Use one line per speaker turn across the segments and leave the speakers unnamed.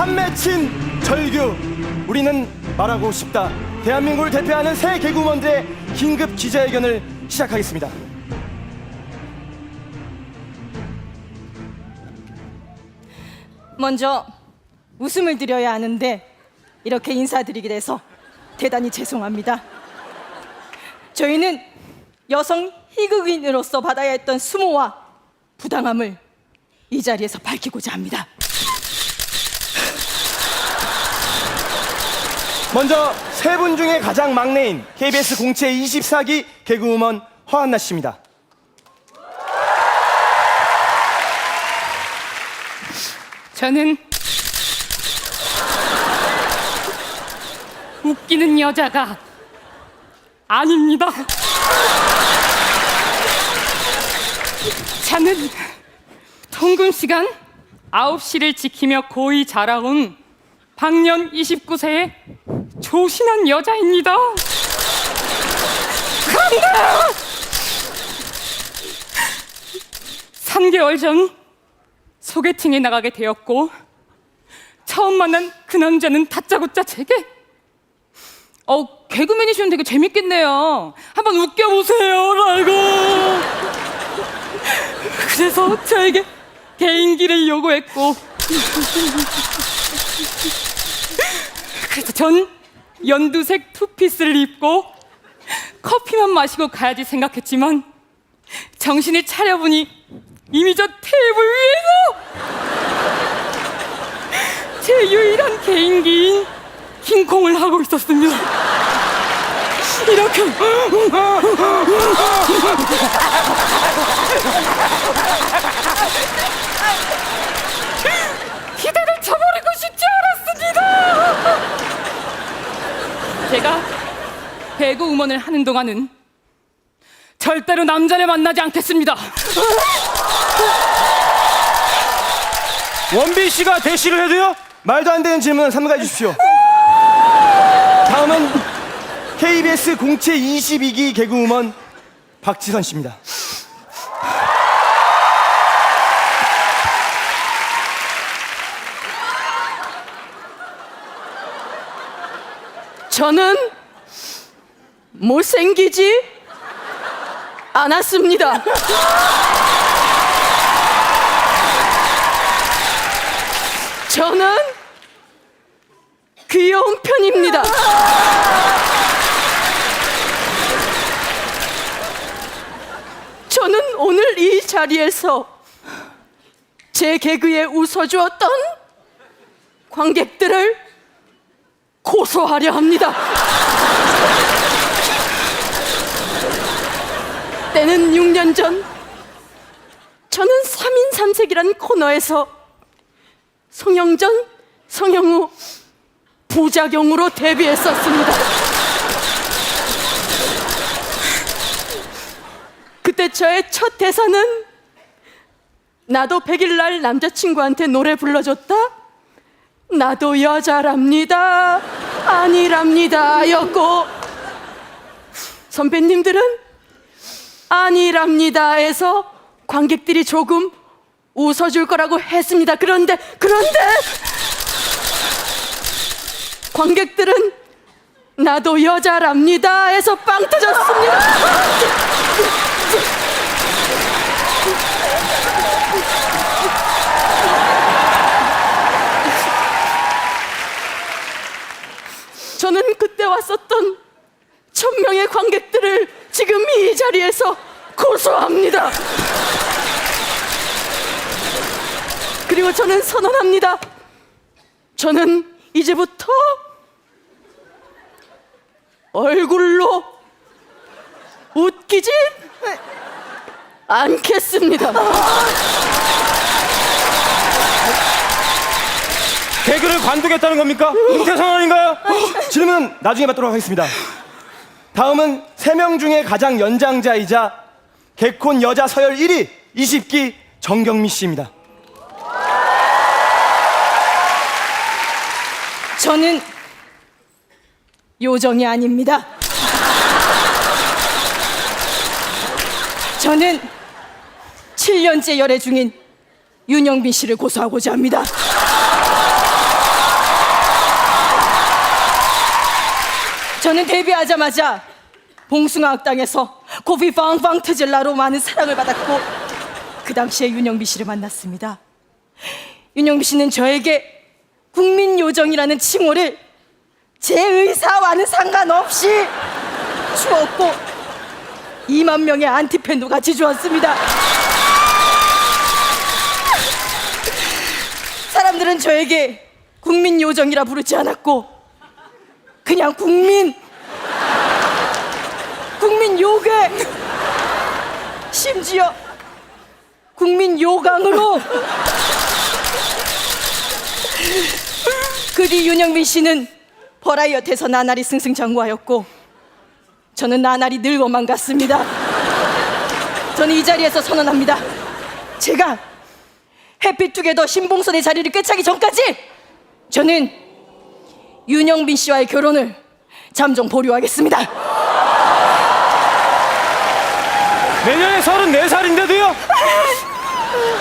한 맺힌 절규. 우리는 말하고 싶다. 대한민국을 대표하는 새 개그우먼들의 긴급 기자회견을 시작하겠습니다.
먼저 웃음을 드려야 하는데 이렇게 인사드리게 돼서 대단히 죄송합니다. 저희는 여성 희극인으로서 받아야 했던 수모와 부당함을 이 자리에서 밝히고자 합니다.
먼저 세 분 중에 가장 막내인 KBS 공채 24기 개그우먼 허한나 씨입니다.
저는 웃기는 여자가 아닙니다. 저는 통금 시간 9시를 지키며 고이 자라온 방년 29세의 조신한 여자입니다. 그런데 3개월 전 소개팅에 나가게 되었고 처음 만난 그 남자는 다짜고짜 제게 개그맨이시면 되게 재밌겠네요. 한번 웃겨보세요 라고. 그래서 저에게 개인기를 요구했고 그래서 전 연두색 투피스를 입고 커피만 마시고 가야지 생각했지만 정신을 차려보니 이미 저 테이블 위에서 제 유일한 개인기인 킹콩을 하고 있었습니다. 이렇게 기대를 저버리고 싶지 않았습니다. 제가 개그우먼을 하는 동안은 절대로 남자를 만나지 않겠습니다.
원빈 씨가 대시를 해도요? 말도 안 되는 질문은 삼가해 주십시오. 다음은 KBS 공채 22기 개그우먼 박지선 씨입니다.
저는 못생기지 않았습니다. 저는 귀여운 편입니다. 저는 오늘 이 자리에서 제 개그에 웃어주었던 관객들을 고소하려 합니다. 때는 6년 전 저는 3인 3색이라는 코너에서 송영전, 송영우 부작용으로 데뷔했었습니다. 그때 저의 첫 대사는 나도 100일날 남자친구한테 노래 불러줬다? 나도 여자랍니다. 아니랍니다 였고 선배님들은 아니랍니다에서 관객들이 조금 웃어줄 거라고 했습니다. 그런데 관객들은 나도 여자랍니다에서 빵 터졌습니다. 저는 그때 왔었던 1000명의 관객들을 지금 이 자리에서 고소합니다. 그리고 저는 선언합니다. 저는 이제부터 얼굴로 웃기지 않겠습니다.
개그를 관두겠다는 겁니까? 은퇴 선언인가요? 질문 나중에 받도록 하겠습니다. 다음은 3명 중에 가장 연장자이자 개콘 여자 서열 1위 20기 정경미 씨입니다.
저는 요정이 아닙니다. 저는 7년째 열애 중인 윤영빈 씨를 고소하고자 합니다. 저는 데뷔하자마자 봉숭아 학당에서 고비 빵빵 트질라로 많은 사랑을 받았고 그 당시에 윤영비 씨를 만났습니다. 윤영비 씨는 저에게 국민요정이라는 칭호를 제 의사와는 상관없이 주었고 2만 명의 안티팬도 같이 주었습니다. 사람들은 저에게 국민요정이라 부르지 않았고 그냥 국민요괴, 심지어 국민요강으로. 그 뒤 윤영빈 씨는 버라이어티에서 나날이 승승장구하였고 저는 나날이 늙어만 갔습니다. 저는 이 자리에서 선언합니다. 제가 해피투게더 신봉선의 자리를 꿰차기 전까지 저는 윤영빈 씨와의 결혼을 잠정 보류하겠습니다.
내년에 34살인데도요?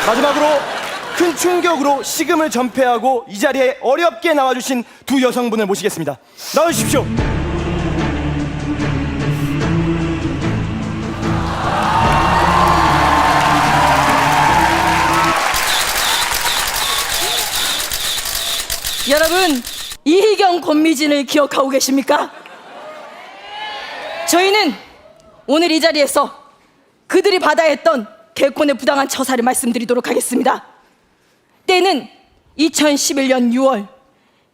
마지막으로 큰 충격으로 식음을 전폐하고 이 자리에 어렵게 나와주신 두 여성분을 모시겠습니다. 나와주십시오.
여러분, 이희경 권미진을 기억하고 계십니까? 저희는 오늘 이 자리에서 그들이 받아야 했던 개콘의 부당한 처사를 말씀드리도록 하겠습니다. 때는 2011년 6월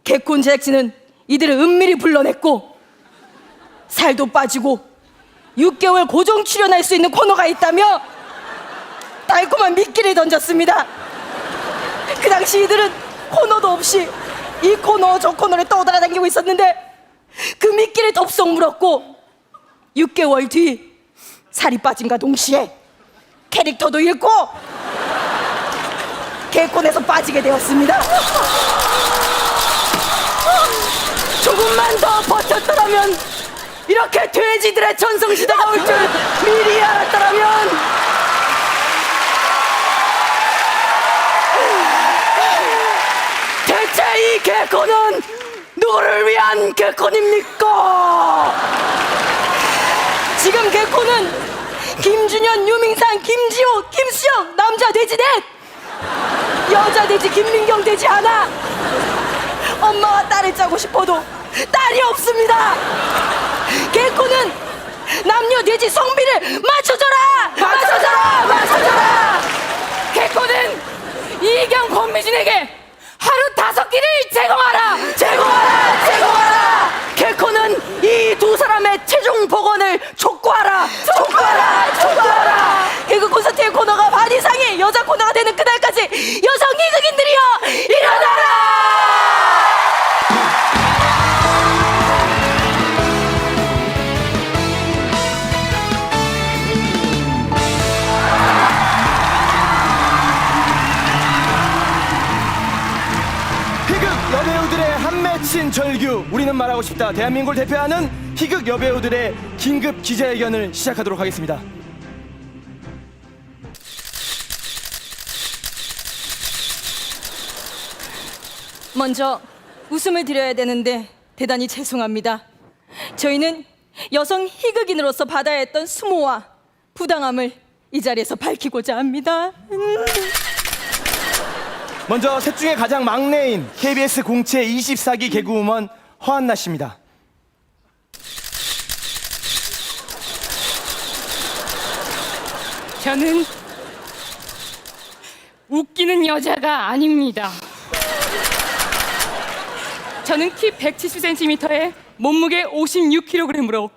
개콘 제작진은 이들을 은밀히 불러냈고 살도 빠지고 6개월 고정 출연할 수 있는 코너가 있다며 달콤한 미끼를 던졌습니다. 그 당시 이들은 코너도 없이 이 코너 저 코너를 떠돌아다니고 있었는데 그 미끼를 덥석 물었고 6개월 뒤 살이 빠짐과 동시에 캐릭터도 잃고 개콘에서 빠지게 되었습니다. 조금만 더 버텼더라면 이렇게 돼지들의 전성시대가 올 줄 미리 알았더라면 대체 이 개콘은 누구를 위한 개콘입니까? 지금 개콘은 김준현, 유민상, 김지호, 김수영, 남자 돼지 넷, 여자 돼지 김민경 돼지 하나. 엄마와 딸을 짜고 싶어도 딸이 없습니다. 개콘은 남녀 돼지 성비를 맞춰줘라.
개콘은 이희경 권미진에게 하루 5끼를 제공하라.
개콘은 이 두 사람의 최종 복원을 촉구하라. 개그 콘서트의 코너가 반 이상이 여자 코너가 되는 그날까지 여성 희극인들이여 일어나라.
희극 여배우들의 한 맺힌 절규, 우리는 말하고 싶다. 대한민국을 대표하는 희극 여배우들의 긴급 기자회견을 시작하도록 하겠습니다.
먼저 웃음을 드려야 되는데 대단히 죄송합니다. 저희는 여성 희극인으로서 받아야 했던 수모와 부당함을 이 자리에서 밝히고자 합니다.
먼저 셋 중에 가장 막내인 KBS 공채 24기 개그우먼 허한나 씨입니다.
저는 웃기는 여자가 아닙니다. 저는 키 170cm에 몸무게 56kg으로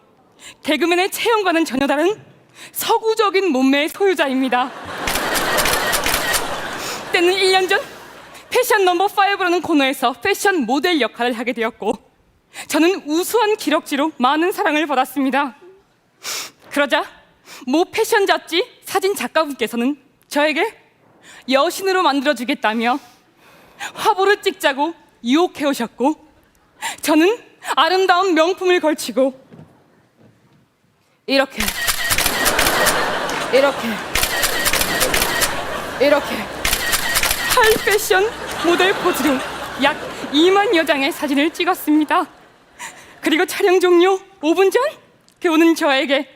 개그맨의 체형과는 전혀 다른 서구적인 몸매의 소유자입니다. 때는 1년 전 패션 넘버 5라는 코너에서 패션 모델 역할을 하게 되었고 저는 우수한 기럭지로 많은 사랑을 받았습니다. 그러자 모 패션 잡지 사진 작가분께서는 저에게 여신으로 만들어주겠다며 화보를 찍자고 유혹해 오셨고 저는 아름다운 명품을 걸치고 이렇게 하이 패션 모델 포즈로 약 2만여 장의 사진을 찍었습니다. 그리고 촬영 종료 5분 전 오는 저에게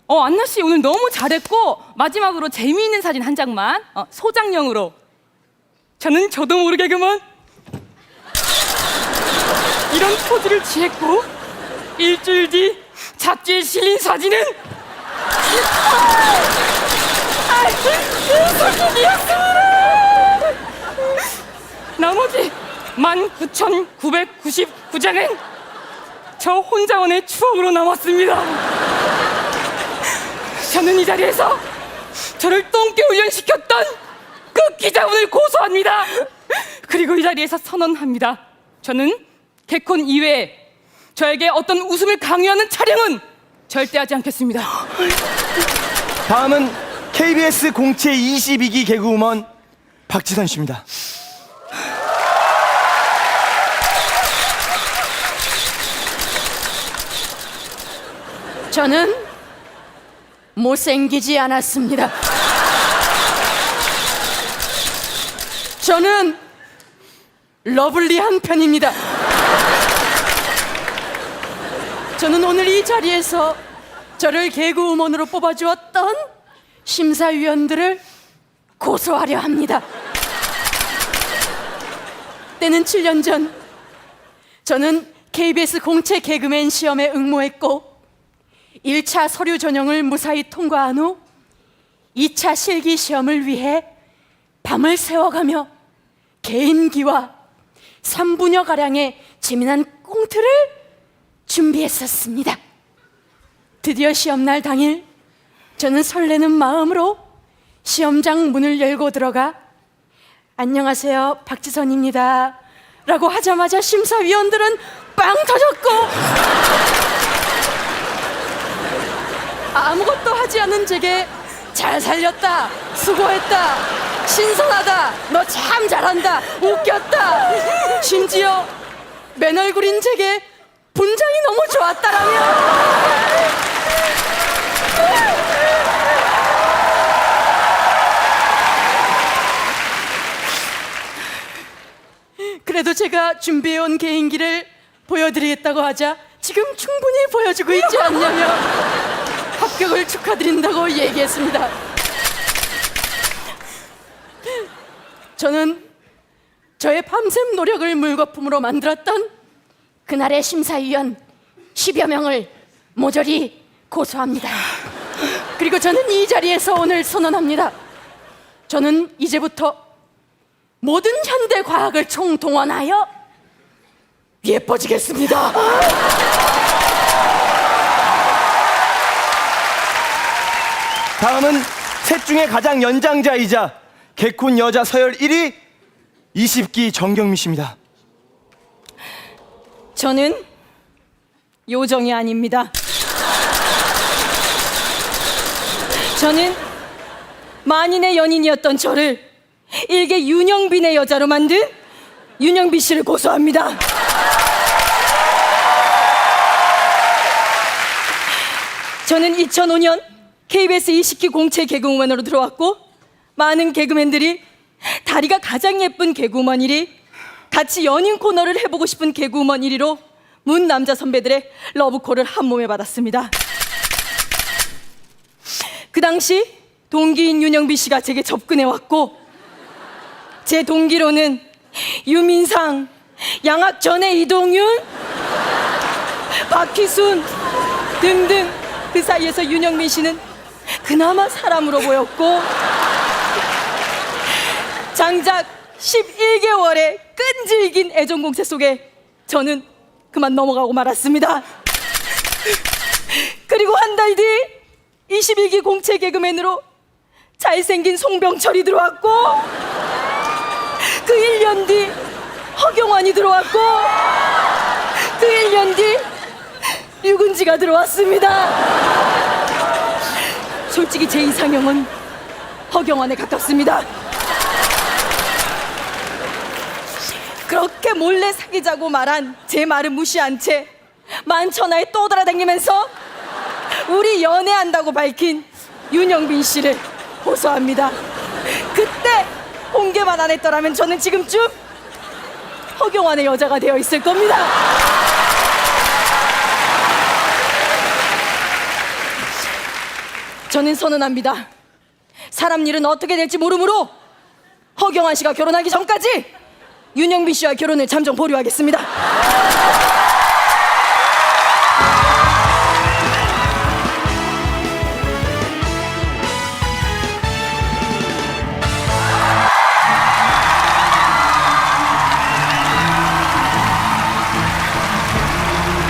안나 씨 오늘 너무 잘했고 마지막으로 재미있는 사진 한 장만 소장용으로. 저도 모르게 그만 이런 포즈를 취했고 일주일 뒤 잡지에 실린 사진은 소품이었습니다. 나머지 19,999장은 저 혼자만의 추억으로 남았습니다. 저는 이 자리에서 저를 똥개 훈련시켰던 그 기자분을 고소합니다. 그리고 이 자리에서 선언합니다. 저는 개콘 이외에 저에게 어떤 웃음을 강요하는 촬영은 절대 하지 않겠습니다.
다음은 KBS 공채 22기 개그우먼 박지선 씨입니다.
저는 못생기지 않았습니다. 저는 러블리한 편입니다. 저는 오늘 이 자리에서 저를 개그우먼으로 뽑아주었던 심사위원들을 고소하려 합니다. 때는 7년 전 저는 KBS 공채 개그맨 시험에 응모했고 1차 서류 전형을 무사히 통과한 후 2차 실기 시험을 위해 밤을 새워가며 개인기와 3분여가량의 재미난 꽁트를 준비했었습니다. 드디어 시험날 당일 저는 설레는 마음으로 시험장 문을 열고 들어가 안녕하세요 박지선입니다 라고 하자마자 심사위원들은 빵 터졌고 아무것도 하지 않은 제게 잘 살렸다, 수고했다, 신선하다, 너 참 잘한다, 웃겼다, 심지어 맨 얼굴인 제게 분장이 너무 좋았다라며 그래도 제가 준비해온 개인기를 보여드리겠다고 하자 지금 충분히 보여주고 있지 않냐며 합격을 축하드린다고 얘기했습니다. 저는 저의 밤샘 노력을 물거품으로 만들었던 그날의 심사위원 10여 명을 모조리 고소합니다. 그리고 저는 이 자리에서 오늘 선언합니다. 저는 이제부터 모든 현대 과학을 총동원하여 예뻐지겠습니다.
다음은 셋 중에 가장 연장자이자 개콘 여자 서열 1위 20기 정경미 씨입니다.
저는 요정이 아닙니다. 저는 만인의 연인이었던 저를 일개 윤영빈의 여자로 만든 윤영빈 씨를 고소합니다. 저는 2005년 KBS 20기 공채 개그우먼으로 들어왔고 많은 개그맨들이 다리가 가장 예쁜 개그우먼 1위, 같이 연인 코너를 해보고 싶은 개그우먼 1위로 문 남자 선배들의 러브콜을 한 몸에 받았습니다. 그 당시 동기인 윤영빈 씨가 제게 접근해왔고 제 동기로는 유민상, 양학전의 이동윤, 박희순 등등 그 사이에서 윤영빈 씨는 그나마 사람으로 보였고 장작 11개월의 끈질긴 애정 공세 속에 저는 그만 넘어가고 말았습니다. 그리고 한 달 뒤 21기 공채 개그맨으로 잘생긴 송병철이 들어왔고 그 1년 뒤 허경환이 들어왔고 그 1년 뒤 유근지가 들어왔습니다. 솔직히 제 이상형은 허경환에 가깝습니다. 그렇게 몰래 사귀자고 말한 제 말을 무시한 채 만천하에 떠돌아다니면서 우리 연애한다고 밝힌 윤영빈 씨를 고소합니다. 그때 공개만 안 했더라면 저는 지금쯤 허경환의 여자가 되어 있을 겁니다. 저는 선언합니다. 사람 일은 어떻게 될지 모르므로 허경환 씨가 결혼하기 전까지 윤영빈 씨와 결혼을 잠정 보류하겠습니다.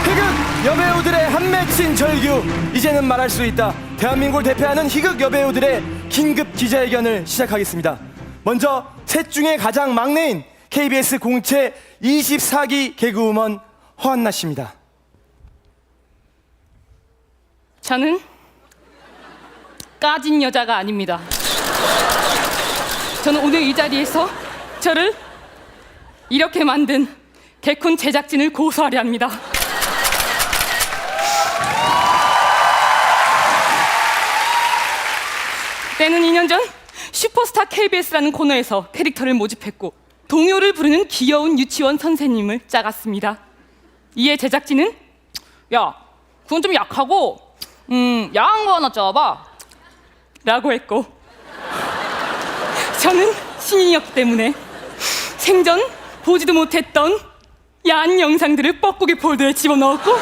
희극 여배우들의 한 맺힌 절규, 이제는 말할 수 있다. 대한민국을 대표하는 희극 여배우들의 긴급 기자회견을 시작하겠습니다. 먼저 셋 중에 가장 막내인 KBS 공채 24기 개그우먼 허한나 씨입니다.
저는 까진 여자가 아닙니다. 저는 오늘 이 자리에서 저를 이렇게 만든 개콘 제작진을 고소하려 합니다. 때는 2년 전 슈퍼스타 KBS라는 코너에서 캐릭터를 모집했고 동요를 부르는 귀여운 유치원 선생님을 짜갔습니다. 이에 제작진은 야, 그건 좀 약하고 야한 거 하나 짜봐 라고 했고, 저는 신인이었기 때문에 생전 보지도 못했던 야한 영상들을 뻐꾸기 폴더에 집어넣었고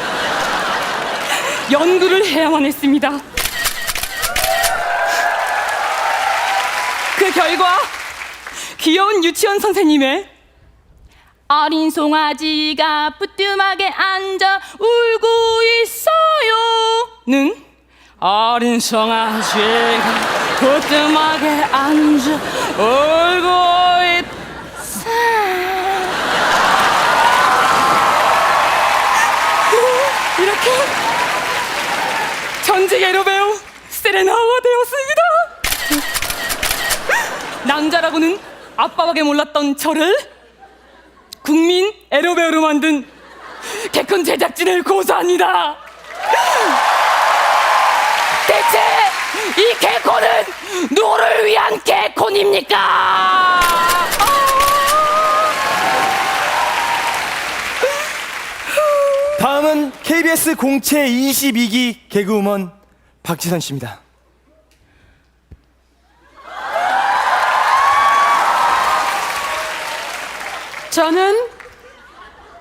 연구를 해야만 했습니다. 그 결과 귀여운 유치원 선생님의 어린 송아지가 뿌뜸하게 앉아 울고 있어요는 어린 송아지가 뿌뜸하게 앉아 울고 있어요. 이렇게 전직 에로 배우 세레나가 되었습니다. 남자라고는 아빠밖에 몰랐던 저를 국민 에로배우로 만든 개콘 제작진을 고소합니다. 대체 이 개콘은 누구를 위한 개콘입니까?
다음은 KBS 공채 22기 개그우먼 박지선 씨입니다.
저는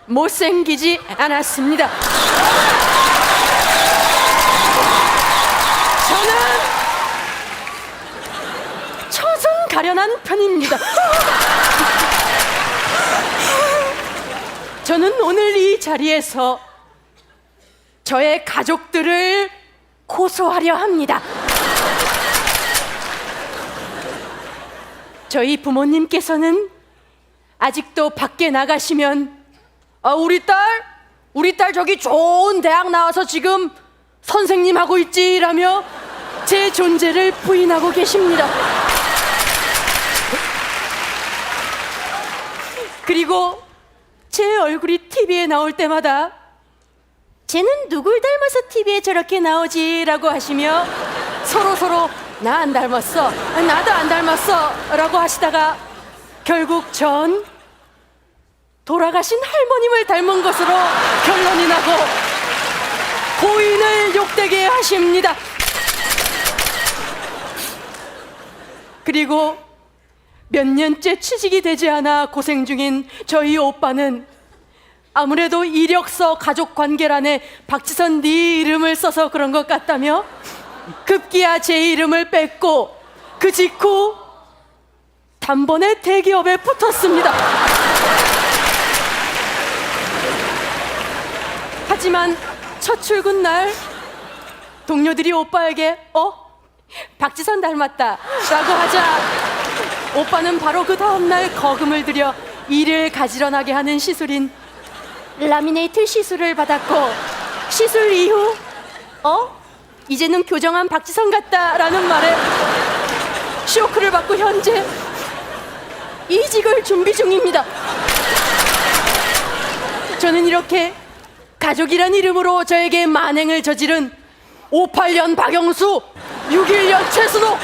못생기지 않았습니다. 저는 처선 가련한 편입니다. 저는 오늘 이 자리에서 저의 가족들을 고소하려 합니다. 저희 부모님께서는 아직도 밖에 나가시면 우리 딸 저기 좋은 대학 나와서 지금 선생님 하고 있지라며 제 존재를 부인하고 계십니다. 그리고 제 얼굴이 TV에 나올 때마다 쟤는 누굴 닮아서 TV에 저렇게 나오지라고 하시며 서로 나 안 닮았어, 나도 안 닮았어 라고 하시다가 결국 전 돌아가신 할머님을 닮은 것으로 결론이 나고 고인을 욕되게 하십니다. 그리고 몇 년째 취직이 되지 않아 고생 중인 저희 오빠는 아무래도 이력서 가족관계란에 박지선 네 이름을 써서 그런 것 같다며 급기야 제 이름을 뺐고 그 직후 단번에 대기업에 붙었습니다. 하지만 첫 출근 날 동료들이 오빠에게 박지선 닮았다 라고 하자 오빠는 바로 그 다음날 거금을 들여 일을 가지런하게 하는 시술인 라미네이트 시술을 받았고 시술 이후 이제는 교정한 박지선 같다 라는 말에 쇼크를 받고 현재 이직을 준비 중입니다. 저는 이렇게 가족이란 이름으로 저에게 만행을 저지른 58년 박영수, 61년 최순옥,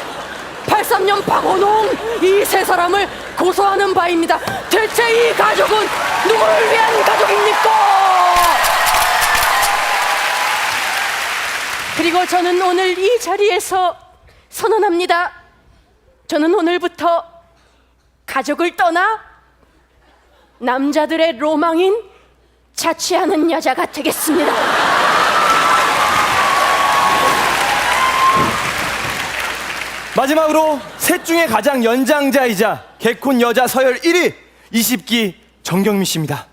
83년 박원홍 이 세 사람을 고소하는 바입니다. 대체 이 가족은 누구를 위한 가족입니까? 그리고 저는 오늘 이 자리에서 선언합니다. 저는 오늘부터 가족을 떠나 남자들의 로망인 자취하는 여자가 되겠습니다.
마지막으로 셋 중에 가장 연장자이자 개콘 여자 서열 1위 20기 정경미 씨입니다.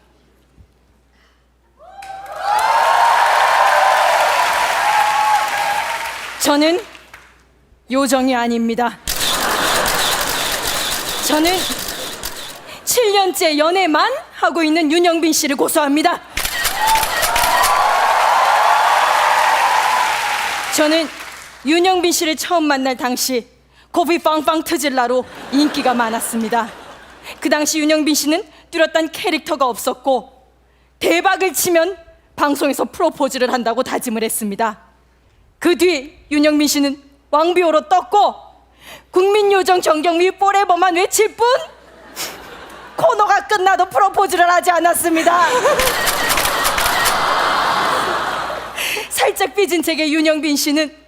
저는 요정이 아닙니다. 저는 7년째 연애만 하고 있는 윤영빈 씨를 고소합니다. 저는 윤영빈 씨를 처음 만날 당시 코피 빵빵 터질라로 인기가 많았습니다. 그 당시 윤영빈 씨는 뚜렷한 캐릭터가 없었고 대박을 치면 방송에서 프로포즈를 한다고 다짐을 했습니다. 그 뒤 윤영빈 씨는 왕비호로 떴고 국민요정 정경미 포레버만 외칠 뿐 코너가 끝나도 프로포즈를 하지 않았습니다. 살짝 삐진 제게 윤영빈 씨는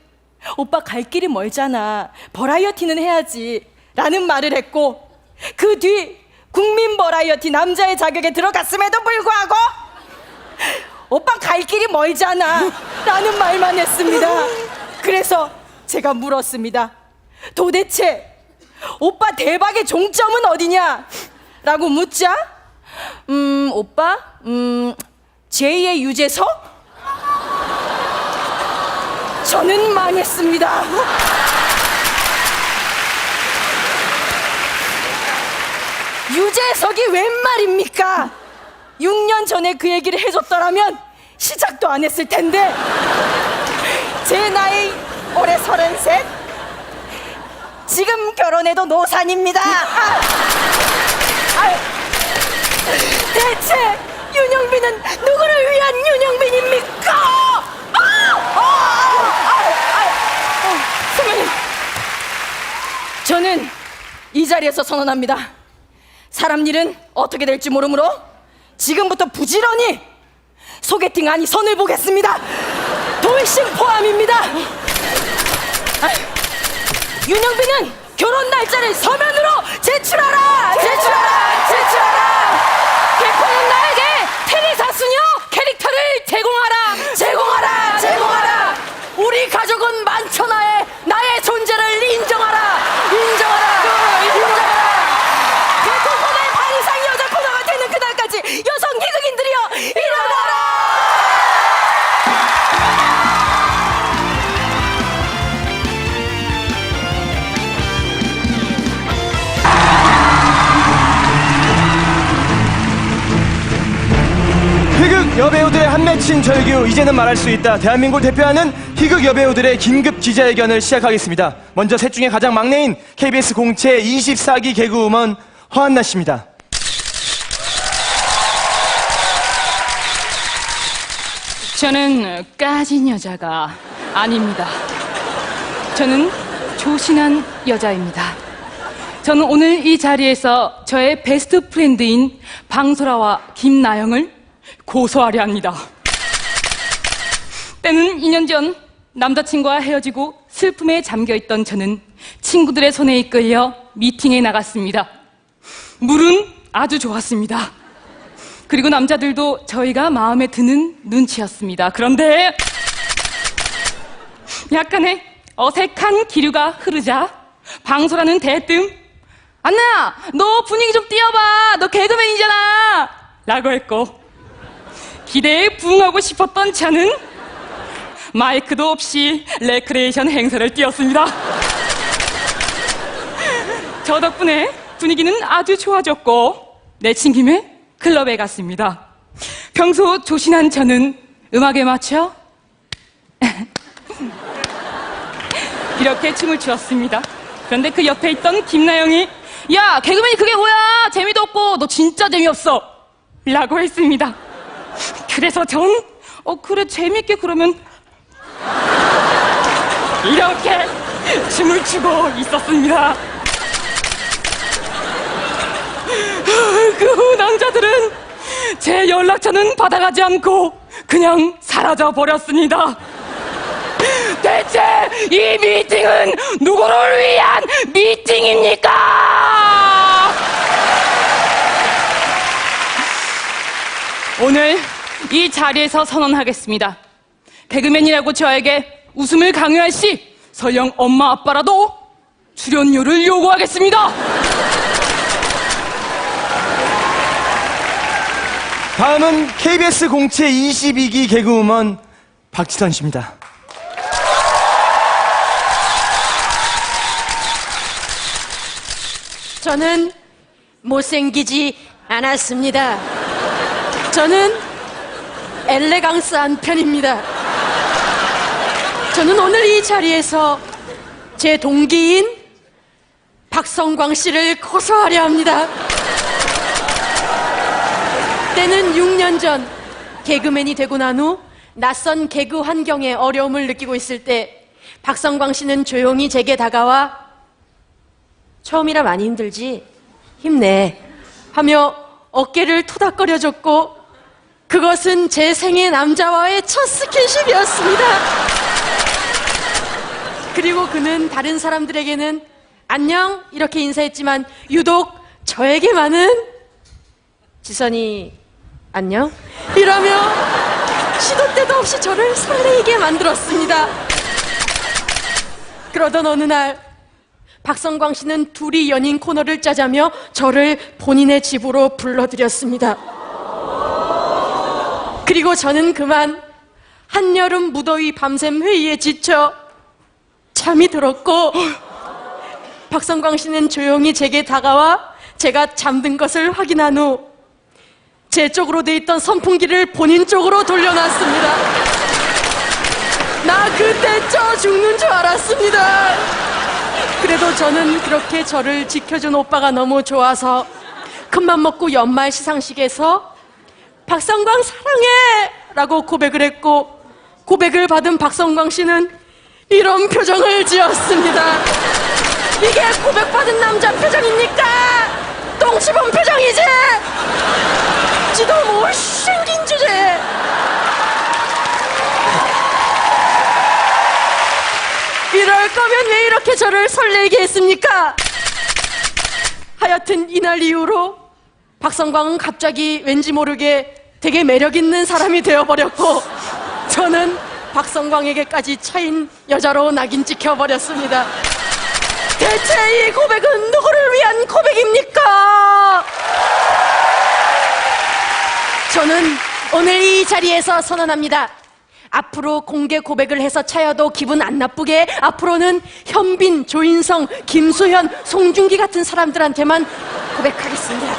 오빠 갈 길이 멀잖아, 버라이어티는 해야지 라는 말을 했고 그 뒤 국민 버라이어티 남자의 자격에 들어갔음에도 불구하고 오빠 갈 길이 멀잖아 라는 말만 했습니다. 그래서 제가 물었습니다. 도대체 오빠 대박의 종점은 어디냐? 라고 묻자 오빠? 제2의 유재석? 저는 망했습니다. 유재석이 웬 말입니까? 6년 전에 그 얘기를 해줬더라면 시작도 안 했을 텐데 제 나이 올해 33, 지금 결혼해도 노산입니다. 대체 윤영빈은 누구를 위한 윤영빈입니까? 선배님, 저는 이 자리에서 선언합니다. 사람 일은 어떻게 될지 모르므로 지금부터 부지런히 소개팅 아니 선을 보겠습니다. 돌싱 포함입니다. 윤영빈은 결혼 날짜를 서면으로 제출하라! 제출하라! 제출하라!
개콘은 나에게 테레사 수녀 캐릭터를 제공하라!
제공하라! 제공하라! 우리 가족은 만천하에 나의 존재를 인정하라! 인정하라! 인정하라! 개콘 코너의 반 이상 여자 코너가 되는 그날까지 여성 희극인들이여 일어나라!
희극 여배우들의 한 맺힌 절규, 이제는 말할 수 있다. 대한민국을 대표하는 희극 여배우들의 긴급 기자회견을 시작하겠습니다. 먼저 셋 중에 가장 막내인 KBS 공채 24기 개그우먼 허한나 씨입니다.
저는 까진 여자가 아닙니다. 저는 조신한 여자입니다. 저는 오늘 이 자리에서 저의 베스트 프렌드인 방소라와 김나영을 고소하려 합니다. 때는 2년 전 남자친구와 헤어지고 슬픔에 잠겨있던 저는 친구들의 손에 이끌려 미팅에 나갔습니다. 물은 아주 좋았습니다. 그리고 남자들도 저희가 마음에 드는 눈치였습니다. 그런데 약간의 어색한 기류가 흐르자 방소라는 대뜸 안나야, 너 분위기 좀 띄워봐. 너 개그맨이잖아. 라고 했고 기대에 부응하고 싶었던 저는 마이크도 없이 레크레이션 행사를 띄웠습니다. 저 덕분에 분위기는 아주 좋아졌고 내친 김에 클럽에 갔습니다. 평소 조신한 저는 음악에 맞춰 이렇게 춤을 추었습니다. 그런데 그 옆에 있던 김나영이 야, 개그맨이 그게 뭐야? 재미도 없고 너 진짜 재미없어. 라고 했습니다. 그래서 전 그래 재밌게 그러면 이렇게 춤을 추고 있었습니다. 그 후 남자들은 제 연락처는 받아가지 않고 그냥 사라져 버렸습니다. 대체 이 미팅은 누구를 위한 미팅입니까? 오늘 이 자리에서 선언하겠습니다. 개그맨이라고 저에게 웃음을 강요할 시 설령 엄마 아빠라도 출연료를 요구하겠습니다.
다음은 KBS 공채 22기 개그우먼 박지선 씨입니다.
저는 못생기지 않았습니다. 저는 엘레강스한 편입니다. 저는 오늘 이 자리에서 제 동기인 박성광 씨를 고소하려 합니다. 때는 6년 전 개그맨이 되고 난 후 낯선 개그 환경에 어려움을 느끼고 있을 때 박성광 씨는 조용히 제게 다가와 처음이라 많이 힘들지? 힘내 하며 어깨를 토닥거려줬고 그것은 제 생애 남자와의 첫 스킨십이었습니다. 그리고 그는 다른 사람들에게는 안녕 이렇게 인사했지만 유독 저에게만은 지선이 안녕 이러며 시도 때도 없이 저를 설레이게 만들었습니다. 그러던 어느 날 박성광 씨는 둘이 연인 코너를 짜자며 저를 본인의 집으로 불러들였습니다. 그리고 저는 그만 한여름 무더위 밤샘 회의에 지쳐 잠이 들었고 박성광 씨는 조용히 제게 다가와 제가 잠든 것을 확인한 후 제 쪽으로 돼 있던 선풍기를 본인 쪽으로 돌려놨습니다. 나 그때 쪄 죽는 줄 알았습니다. 그래도 저는 그렇게 저를 지켜준 오빠가 너무 좋아서 큰맘 먹고 연말 시상식에서 박성광 사랑해! 라고 고백을 했고 고백을 받은 박성광 씨는 이런 표정을 지었습니다. 이게 고백받은 남자 표정입니까? 똥 씹은 표정이지? 지도 못생긴 주제. 이럴 거면 왜 이렇게 저를 설레게 했습니까? 하여튼 이날 이후로 박성광은 갑자기 왠지 모르게 되게 매력있는 사람이 되어버렸고 저는 박성광에게까지 차인 여자로 낙인 찍혀버렸습니다. 대체 이 고백은 누구를 위한 고백입니까? 저는 오늘 이 자리에서 선언합니다. 앞으로 공개 고백을 해서 차여도 기분 안 나쁘게 앞으로는 현빈, 조인성, 김수현, 송중기 같은 사람들한테만 고백하겠습니다.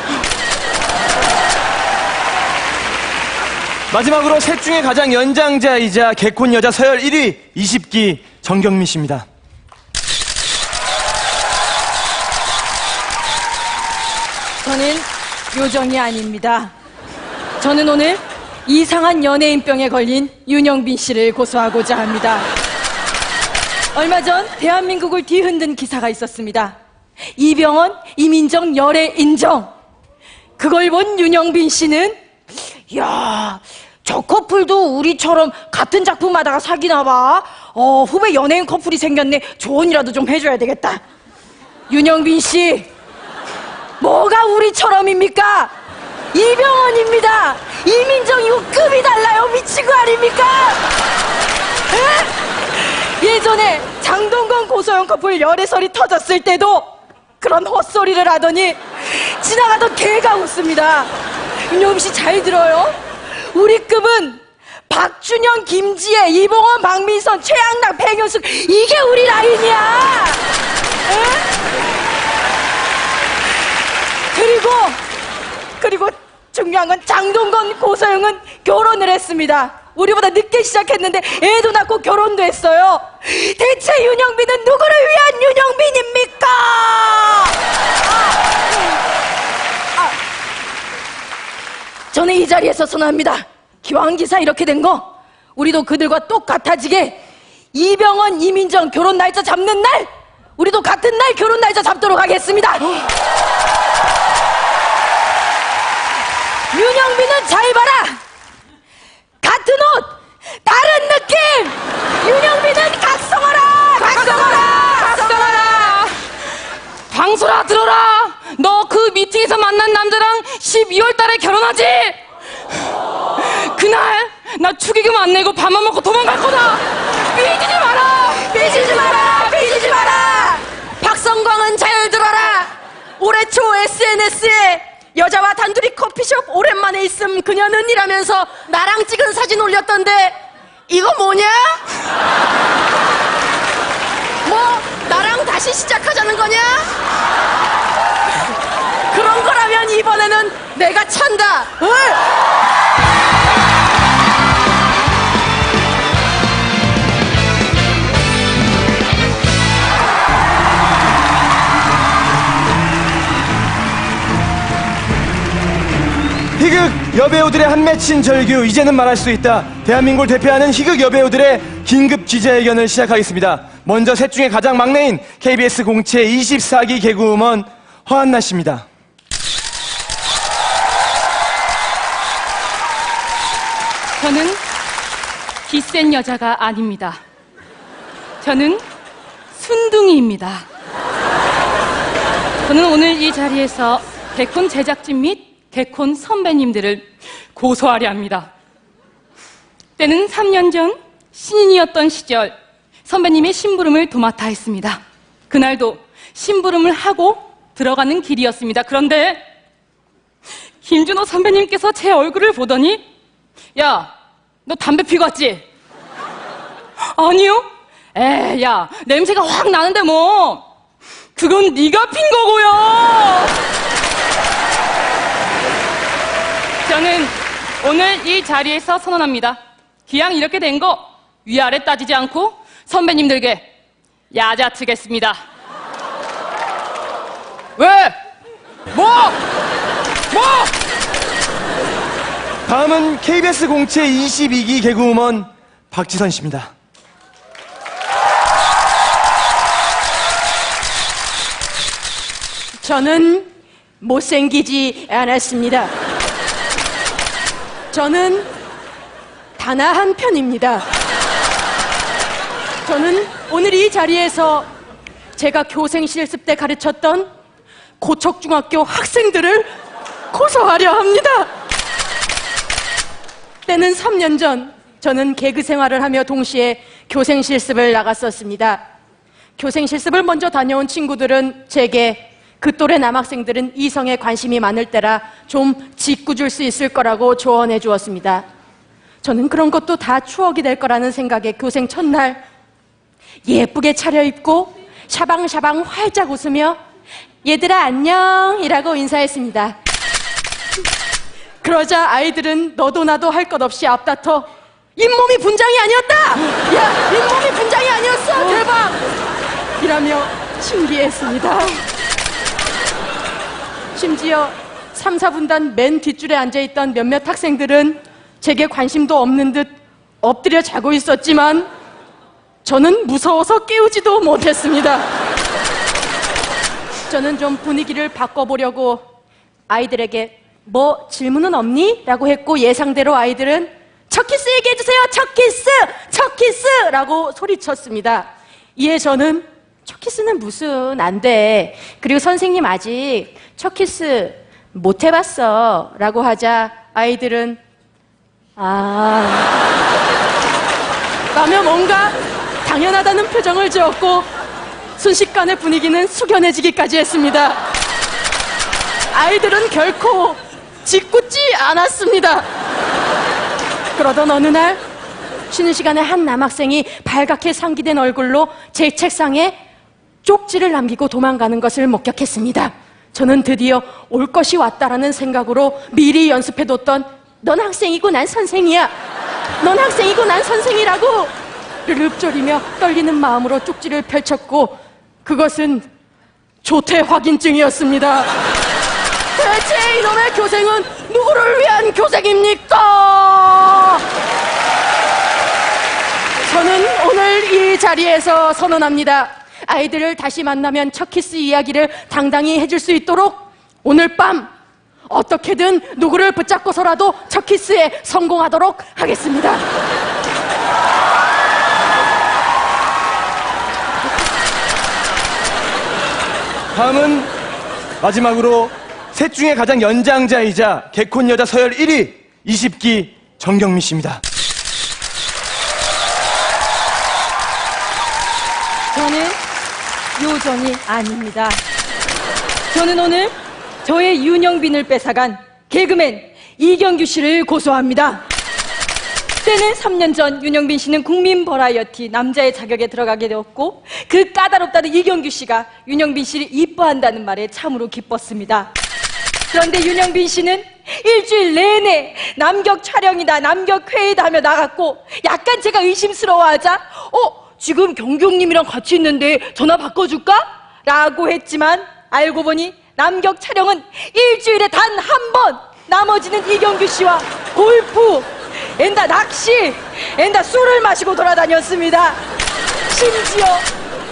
마지막으로 셋 중에 가장 연장자이자 개콘 여자 서열 1위 20기 정경민 씨입니다.
저는 요정이 아닙니다. 저는 오늘 이상한 연예인병에 걸린 윤영빈 씨를 고소하고자 합니다. 얼마 전 대한민국을 뒤흔든 기사가 있었습니다. 이병헌, 이민정 열애 인정. 그걸 본 윤영빈 씨는 야, 저 커플도 우리처럼 같은 작품 하다가 사귀나 봐. 후배 연예인 커플이 생겼네. 조언이라도 좀 해줘야 되겠다. 윤영빈 씨, 뭐가 우리처럼입니까? 이병헌입니다. 이민정이고 급이 달라요. 미친 거 아닙니까? 에? 예전에 장동건 고소영 커플 열애설이 터졌을 때도 그런 헛소리를 하더니 지나가던 개가 웃습니다. 윤영빈 씨 잘 들어요. 우리 급은 박준영, 김지혜, 이봉원, 박민선, 최양락, 백현숙 이게 우리 라인이야. 에? 그리고 중요한 건 장동건, 고소영은 결혼을 했습니다. 우리보다 늦게 시작했는데 애도 낳고 결혼도 했어요. 대체 윤영빈은 누구를 위한 윤영빈입니까? 저는 이 자리에서 선언합니다. 기왕 기사 이렇게 된 거 우리도 그들과 똑같아지게 이병헌, 이민정 결혼 날짜 잡는 날 우리도 같은 날 결혼 날짜 잡도록 하겠습니다. 윤영빈은 잘 봐라. 같은 옷, 다른 느낌. 윤영빈은 각성하라.
강소라 들어라. 너 그 미팅에서 만난 남자랑 12월 달에 결혼하지? 그날 나 축의금 안 내고 밥만 먹고 도망갈 거다. 삐지지 마라.
삐지지 마라! 삐지지 마라! 박성광은 잘 들어라! 올해 초 SNS에 여자와 단둘이 커피숍 오랜만에 있음 그녀는 이라면서 나랑 찍은 사진 올렸던데 이거 뭐냐? 뭐 나랑 다시 시작하자는 거냐? 그런 거라면 이번에는 내가 찬다.
희극 여배우들의 한 맺힌 절규, 이제는 말할 수 있다. 대한민국을 대표하는 희극 여배우들의 긴급 기자회견을 시작하겠습니다. 먼저 셋 중에 가장 막내인 KBS 공채 24기 개그우먼 허한나 씨입니다.
저는 기센 여자가 아닙니다. 저는 순둥이입니다. 저는 오늘 이 자리에서 개콘 제작진 및 개콘 선배님들을 고소하려 합니다. 때는 3년 전 신인이었던 시절 선배님의 심부름을 도맡아 했습니다. 그날도 심부름을 하고 들어가는 길이었습니다. 그런데 김준호 선배님께서 제 얼굴을 보더니 야, 너 담배 피고 왔지? 아니요? 야, 냄새가 확 나는데 뭐 그건 네가 핀 거고요. 저는 오늘 이 자리에서 선언합니다. 기왕 이렇게 된 거 위아래 따지지 않고 선배님들께 야자 트겠습니다. 왜? 뭐?
다음은 KBS 공채 22기 개그우먼 박지선 씨입니다.
저는 못생기지 않았습니다. 저는 단아한 편입니다. 저는 오늘 이 자리에서 제가 교생 실습 때 가르쳤던 고척중학교 학생들을 고소하려 합니다. 때는 3년 전 저는 개그 생활을 하며 동시에 교생 실습을 나갔었습니다. 교생 실습을 먼저 다녀온 친구들은 제게 그 또래 남학생들은 이성에 관심이 많을 때라 좀 짓궂을 수 있을 거라고 조언해 주었습니다. 저는 그런 것도 다 추억이 될 거라는 생각에 교생 첫날 예쁘게 차려입고 샤방샤방 활짝 웃으며 얘들아 안녕 이라고 인사했습니다. 그러자 아이들은 너도 나도 할 것 없이 앞다퉈 잇몸이 분장이 아니었다! 야 잇몸이 분장이 아니었어! 대박! 이라며 신기했습니다. 심지어 3, 4분단 맨 뒷줄에 앉아있던 몇몇 학생들은 제게 관심도 없는 듯 엎드려 자고 있었지만 저는 무서워서 깨우지도 못했습니다. 저는 좀 분위기를 바꿔보려고 아이들에게 뭐 질문은 없니? 라고 했고 예상대로 아이들은 첫 키스 얘기해주세요. 첫 키스! 첫 키스! 라고 소리쳤습니다. 이에 저는 첫 키스는 무슨 안 돼. 그리고 선생님 아직 첫 키스 못 해봤어. 라고 하자 아이들은 라며 뭔가 당연하다는 표정을 지었고 순식간에 분위기는 숙연해지기까지 했습니다. 아이들은 결코 짓궂지 않았습니다. 그러던 어느 날 쉬는 시간에 한 남학생이 발갛게 상기된 얼굴로 제 책상에 쪽지를 남기고 도망가는 것을 목격했습니다. 저는 드디어 올 것이 왔다라는 생각으로 미리 연습해뒀던 넌 학생이고 난 선생이야. 넌 학생이고 난 선생이라고 르륵조리며 떨리는 마음으로 쪽지를 펼쳤고 그것은 조퇴 확인증이었습니다. 대체 이놈의 교생은 누구를 위한 교생입니까? 저는 오늘 이 자리에서 선언합니다. 아이들을 다시 만나면 첫 키스 이야기를 당당히 해줄 수 있도록 오늘 밤 어떻게든 누구를 붙잡고서라도 첫 키스에 성공하도록 하겠습니다.
다음은 마지막으로 셋 중에 가장 연장자이자 개콘 여자 서열 1위 20기 정경미 씨입니다.
저는 요정이 아닙니다. 저는 오늘 저의 윤영빈을 뺏어간 개그맨 이경규 씨를 고소합니다. 때는 3년 전 윤영빈 씨는 국민 버라이어티 남자의 자격에 들어가게 되었고 그 까다롭다는 이경규 씨가 윤영빈 씨를 이뻐한다는 말에 참으로 기뻤습니다. 그런데 윤영빈 씨는 일주일 내내 남격 촬영이다 남격 회의다 하며 나갔고 약간 제가 의심스러워하자 지금 경경님이랑 같이 있는데 전화 바꿔줄까? 라고 했지만 알고 보니 남격 촬영은 일주일에 단 한 번, 나머지는 이경규 씨와 골프, 엔다 낚시, 엔다 술을 마시고 돌아다녔습니다. 심지어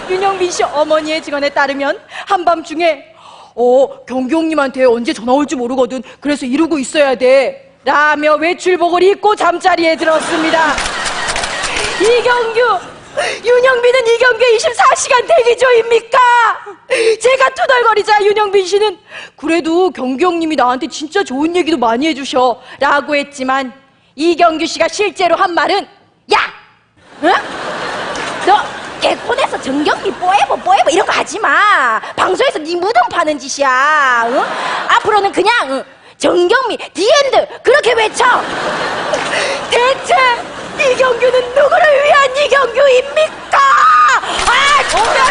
윤영빈 씨 어머니의 증언에 따르면 한밤중에 경경님한테 언제 전화 올지 모르거든. 그래서 이러고 있어야 돼. 라며 외출복을 입고 잠자리에 들었습니다. 이경규, 윤영빈은 이경규의 24시간 대기조입니까? 제가 투덜거리자 윤영빈 씨는 그래도 경경님이 나한테 진짜 좋은 얘기도 많이 해주셔 라고 했지만 이경규 씨가 실제로 한 말은 야! 응? 너 개콘에서 정경미 뽀에보 이런 거 하지 마. 방송에서 네 무덤 파는 짓이야. 응? 앞으로는 그냥 정경미 디엔드 그렇게 외쳐. 대체 이경규는 누구를 위한 이경규입니까? 정말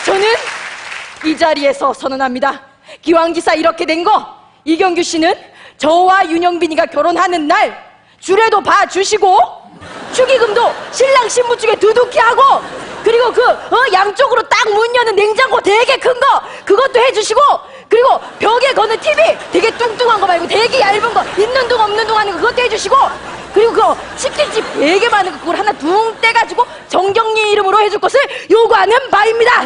저는 이 자리에서 선언합니다. 기왕기사 이렇게 된 거 이경규 씨는 저와 윤영빈이가 결혼하는 날 주례도 봐주시고 축의금도 신랑 신부 쪽에 두둑히 하고 그리고 양쪽으로 딱 문 여는 냉장고 되게 큰 거 그것도 해주시고 그리고 벽에 거는 TV 되게 뚱뚱한 거 말고 되게 얇은 거 있는 둥 없는 둥 하는 거 그것도 해주시고 그리고 치킨집 되게 많은 거 그걸 하나 둥 떼가지고 정경리 이름으로 해줄 것을 요구하는 바입니다.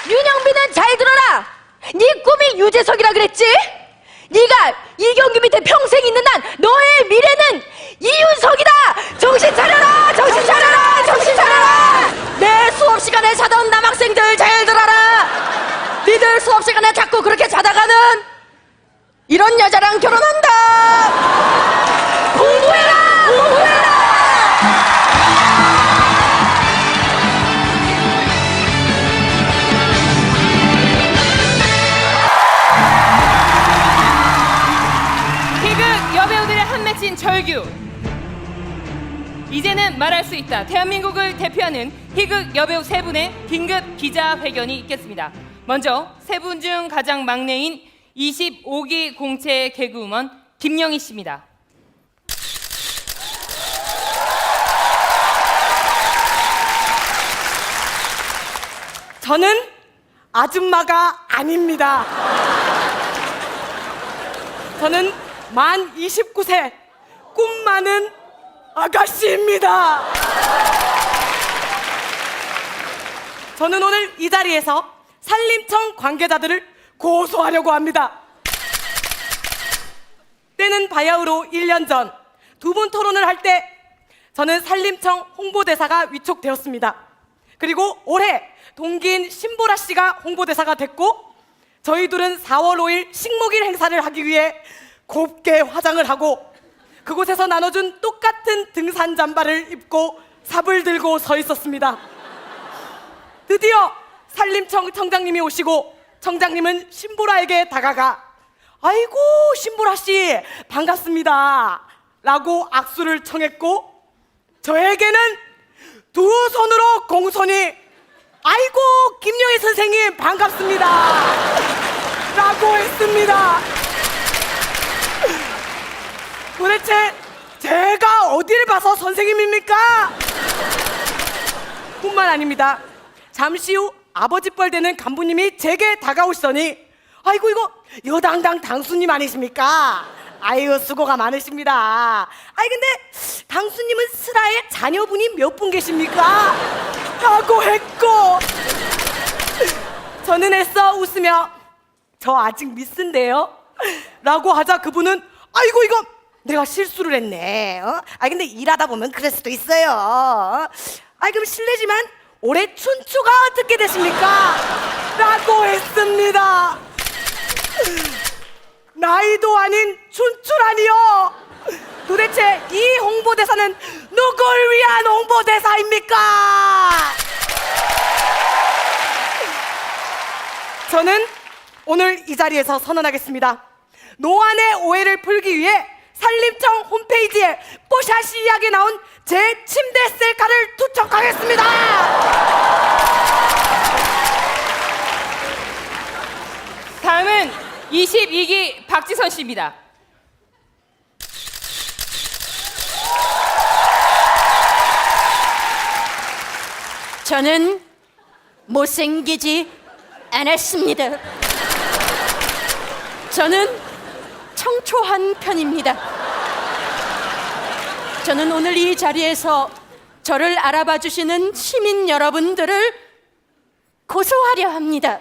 윤영빈은 잘 들어라. 네 꿈이 유재석이라 그랬지? 네가 이경규 밑에 평생 있는 한 너의 미래는 이윤석이다. 정신 차려라. 정신 차려라. 정신 차려라. 내 수업 시간에 자던 남학생들 잘 들어라. 니들 수업 시간에 자꾸 그렇게 자다가는 이런 여자랑 결혼한다. 공부해라. 공부해라.
희극 여배우들의 한 맺힌 절규. 이제는 말할 수 있다. 대한민국을 대표하는 희극 여배우 세 분의 긴급 기자회견이 있겠습니다. 먼저 세 분 중 가장 막내인 25기 공채 개그우먼 김영희 씨입니다.
저는 아줌마가 아닙니다. 저는 만 29세 꿈 많은 아가씨입니다. 저는 오늘 이 자리에서 산림청 관계자들을 고소하려고 합니다. 때는 바야흐로 1년 전 두 분 토론을 할 때 저는 산림청 홍보대사가 위촉되었습니다. 그리고 올해 동기인 신보라 씨가 홍보대사가 됐고 저희 둘은 4월 5일 식목일 행사를 하기 위해 곱게 화장을 하고 그곳에서 나눠준 똑같은 등산 잠바를 입고 삽을 들고 서 있었습니다. 드디어 산림청 청장님이 오시고 청장님은 신보라에게 다가가 아이고 신보라 씨 반갑습니다 라고 악수를 청했고 저에게는 두 손으로 공손히 아이고 김영희 선생님 반갑습니다 라고 했습니다. 도대체 제가 어디를 봐서 선생님입니까? 뿐만 아닙니다. 잠시 후 아버지 뻘 되는 간부님이 제게 다가오시더니 아이고 이거 여당당 당수님 아니십니까? 아유 수고가 많으십니다. 아이 근데 당수님은 슬하에 자녀분이 몇 분 계십니까? 라고 했고 저는 애써 웃으며 저 아직 미스인데요? 라고 하자 그분은 아이고 이거 내가 실수를 했네. 근데 일하다 보면 그럴 수도 있어요. 그럼 실례지만 올해 춘추가 어떻게 되십니까? 라고 했습니다. 나이도 아닌 춘추라니요. 도대체 이 홍보대사는 누굴 위한 홍보대사입니까? 저는 오늘 이 자리에서 선언하겠습니다. 노안의 오해를 풀기 위해 산림청 홈페이지에 뽀샤시 이야기 나온 제 침대 셀카를 투척하겠습니다.
다음은 22기 박지선 씨입니다.
저는 못생기지 않았습니다. 저는 청초한 편입니다. 저는 오늘 이 자리에서 저를 알아봐 주시는 시민 여러분들을 고소하려 합니다.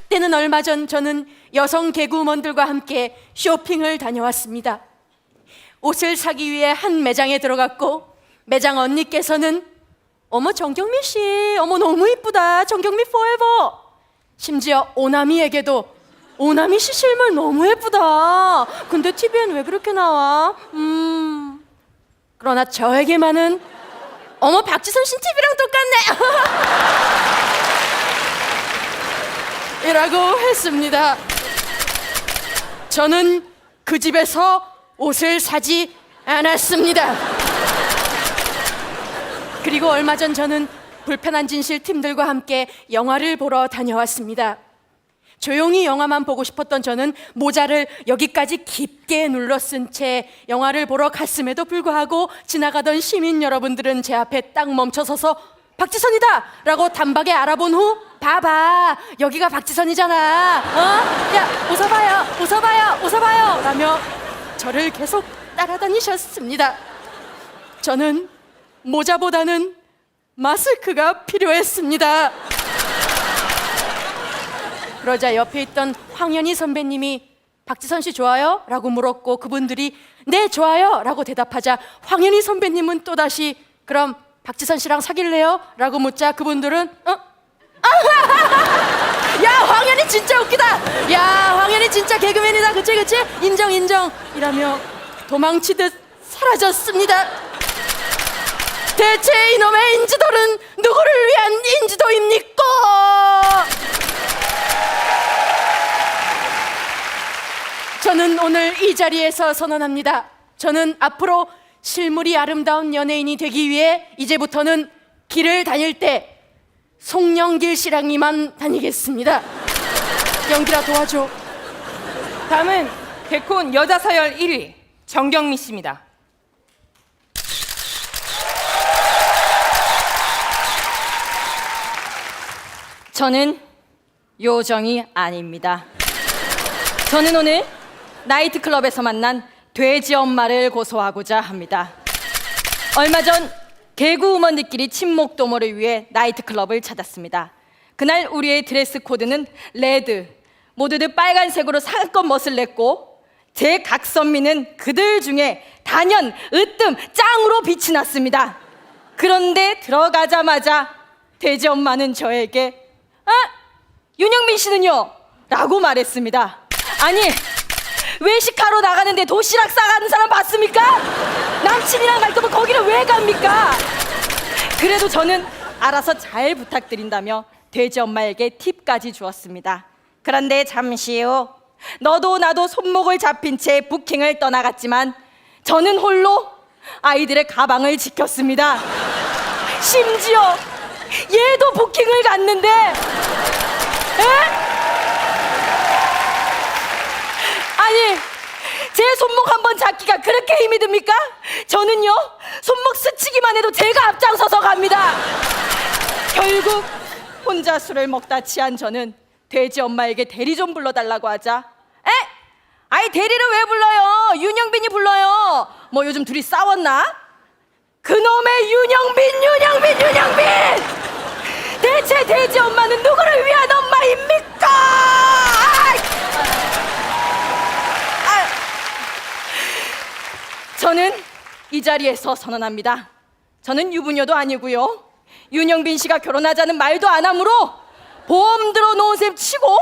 때는 얼마 전 저는 여성 개그우먼들과 함께 쇼핑을 다녀왔습니다. 옷을 사기 위해 한 매장에 들어갔고 매장 언니께서는 어머 정경미 씨, 어머 너무 이쁘다, 정경미 포에버. 심지어 오나미에게도 오나미 씨 실물 너무 예쁘다. 근데 TV엔 왜 그렇게 나와? 그러나 저에게만은 어머 박지선 씨 TV랑 똑같네. 이라고 했습니다. 저는 그 집에서 옷을 사지 않았습니다. 그리고 얼마 전 저는 불편한 진실 팀들과 함께 영화를 보러 다녀왔습니다. 조용히 영화만 보고 싶었던 저는 모자를 여기까지 깊게 눌러 쓴 채 영화를 보러 갔음에도 불구하고 지나가던 시민 여러분들은 제 앞에 딱 멈춰서서 박지선이다! 라고 단박에 알아본 후 봐봐 여기가 박지선이잖아. 야 웃어봐요 웃어봐요 웃어봐요 라며 저를 계속 따라다니셨습니다. 저는 모자보다는 마스크가 필요했습니다. 그러자 옆에 있던 황현희 선배님이 박지선 씨 좋아요? 라고 물었고 그분들이 네 좋아요 라고 대답하자 황현희 선배님은 또다시 그럼 박지선 씨랑 사귈래요? 라고 묻자 그분들은 야 황현희 진짜 웃기다. 야 황현희 진짜 개그맨이다. 그치 그치? 인정 인정 이라며 도망치듯 사라졌습니다. 대체 이놈의 인지도는 누구를 위한 인지도입니까? 저는 오늘 이 자리에서 선언합니다. 저는 앞으로 실물이 아름다운 연예인이 되기 위해 이제부터는 길을 다닐 때 송영길 씨랑이만 다니겠습니다. 영길아 도와줘.
다음은 개콘 여자 서열 1위 정경미 씨입니다.
저는 요정이 아닙니다. 저는 오늘 나이트클럽에서 만난 돼지 엄마를 고소하고자 합니다. 얼마 전 개그우먼들끼리 친목 도모를 위해 나이트클럽을 찾았습니다. 그날 우리의 드레스 코드는 레드, 모두들 빨간색으로 상껏 멋을 냈고 제 각선미는 그들 중에 단연, 으뜸, 짱으로 빛이 났습니다. 그런데 들어가자마자 돼지 엄마는 저에게 윤영빈 씨는요? 라고 말했습니다. 아니 외식하러 나가는데 도시락 싸가는 사람 봤습니까? 남친이랑 갈 거면 거기를 왜 갑니까? 그래도 저는 알아서 잘 부탁드린다며 돼지 엄마에게 팁까지 주었습니다. 그런데 잠시 후 너도 나도 손목을 잡힌 채 부킹을 떠나갔지만 저는 홀로 아이들의 가방을 지켰습니다. 심지어 얘도 부킹을 갔는데 아니 제 손목 한번 잡기가 그렇게 힘이 듭니까? 저는요 손목 스치기만 해도 제가 앞장서서 갑니다. 결국 혼자 술을 먹다 취한 저는 돼지 엄마에게 대리 좀 불러달라고 하자 아이 대리를 왜 불러요? 윤영빈이 불러요. 뭐 요즘 둘이 싸웠나? 그놈의 윤영빈 대체 돼지 엄마는 누구를 위한 엄마입니까? 저는 이 자리에서 선언합니다. 저는 유부녀도 아니고요. 윤영빈 씨가 결혼하자는 말도 안 하므로 보험 들어놓은 셈 치고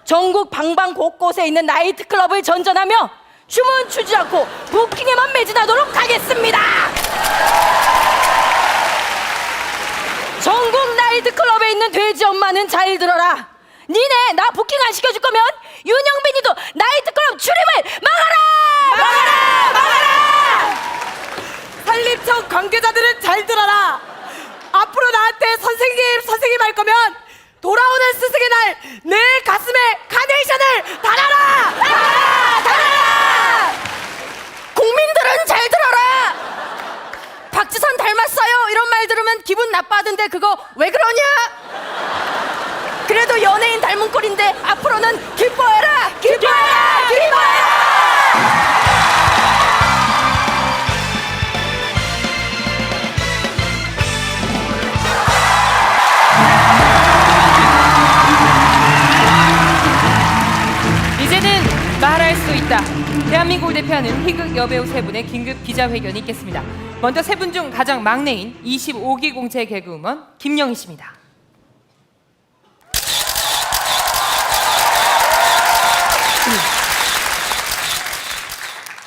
전국 방방 곳곳에 있는 나이트클럽을 전전하며 춤은 추지 않고 부킹에만 매진하도록 하겠습니다. 전국 나이트클럽에 있는 돼지 엄마는 잘 들어라. 니네 나 부킹 안 시켜줄 거면 윤영빈이도 나이트클럽 출입을 막아라! 막아라! 막아라!
산림청 관계자들은 잘 들어라. 앞으로 나한테 선생님 할 거면 돌아오는 스승의 날 내 가슴에 카네이션을 달아라! 달아라! 달아라!
국민들은 잘 들어라. 박지선 닮았어요 이런 말 들으면 기분 나빠하던데 그거 왜 그러냐? 그래도 연예인 닮은 꼴인데 앞으로는 기뻐해라. 기뻐해라. 기뻐해라.
이제는 말할 수 있다. 대한민국을 대표하는 희극 여배우 세 분의 긴급 기자회견이 있겠습니다. 먼저 세 분 중 가장 막내인 25기 공채 개그우먼 김영희 씨입니다.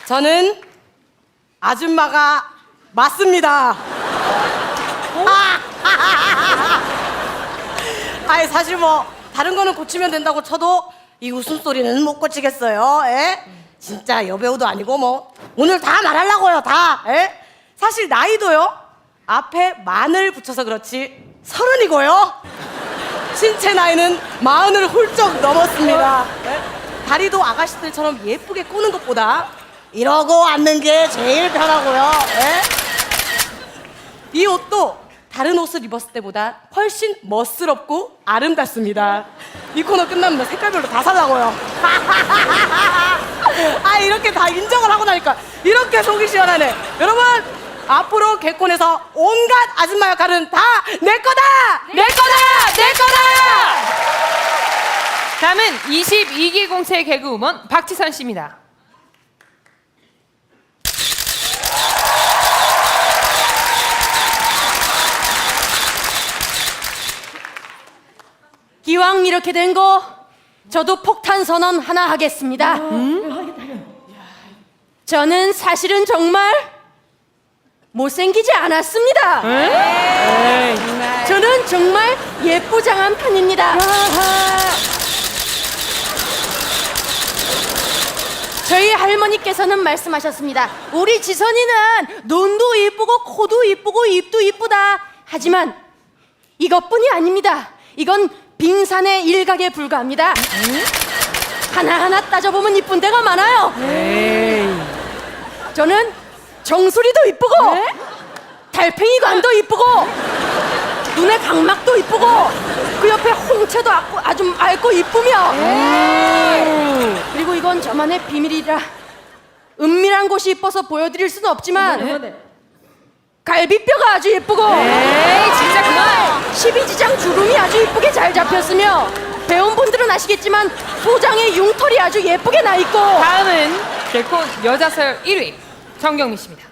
저는 아줌마가 맞습니다. 아니 사실 뭐 다른 거는 고치면 된다고 쳐도 이 웃음소리는 못 고치겠어요. 에? 진짜 여배우도 아니고 뭐 오늘 다 말하려고요 다. 에? 사실 나이도요 앞에 만을 붙여서 그렇지 30이고요 신체 나이는 40을 훌쩍 넘었습니다. 에? 다리도 아가씨들처럼 예쁘게 꼬는 것보다 이러고 앉는 게 제일 편하고요. 에? 이 옷도 다른 옷을 입었을 때보다 훨씬 멋스럽고 아름답습니다. 이 코너 끝나면 색깔별로 다 사려고요. 아 이렇게 다 인정을 하고 나니까 이렇게 속이 시원하네. 여러분 앞으로 개콘에서 온갖 아줌마 역할은 다 내 거다! 내 거다! 내 거다!
다음은 22기 공채 개그우먼 박지선 씨입니다.
기왕 이렇게 된 거 저도 폭탄 선언 하나 하겠습니다. 저는 사실은 정말 못생기지 않았습니다. 저는 정말 예쁘장한 편입니다. 저희 할머니께서는 말씀하셨습니다. 우리 지선이는 눈도 이쁘고 코도 이쁘고 입도 이쁘다. 하지만 이것뿐이 아닙니다. 이건 빙산의 일각에 불과합니다. 하나하나 따져보면 이쁜 데가 많아요. 저는 정수리도 이쁘고 달팽이관도 이쁘고 눈에 각막도 이쁘고 그 옆에 홍채도 아주 맑고 이쁘며 그리고 이건 저만의 비밀이라 은밀한 곳이 이뻐서 보여드릴 수는 없지만 갈비뼈가 아주 예쁘고
진짜 그만!
12지장 주름이 아주 예쁘게 잘 잡혔으며 배운 분들은 아시겠지만 소장의 융털이 아주 예쁘게 나있고
다음은 개콘 여자서열 1위 정경미 씨입니다.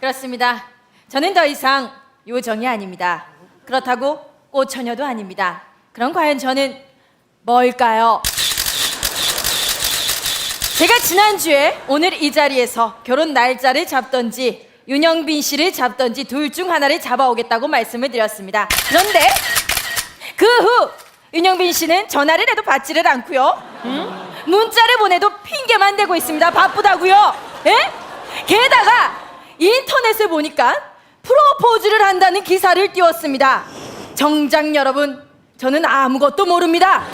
그렇습니다. 저는 더 이상 요정이 아닙니다. 그렇다고 꽃처녀도 아닙니다. 그럼 과연 저는 뭘까요? 제가 지난주에 오늘 이 자리에서 결혼 날짜를 잡던지 윤영빈 씨를 잡던지 둘 중 하나를 잡아오겠다고 말씀을 드렸습니다. 그런데 그 후 윤영빈 씨는 전화를 해도 받지를 않고요. 문자를 보내도 핑계만 대고 있습니다. 바쁘다고요. 예? 게다가 인터넷을 보니까 프로포즈를 한다는 기사를 띄웠습니다. 정작 여러분, 저는 아무것도 모릅니다.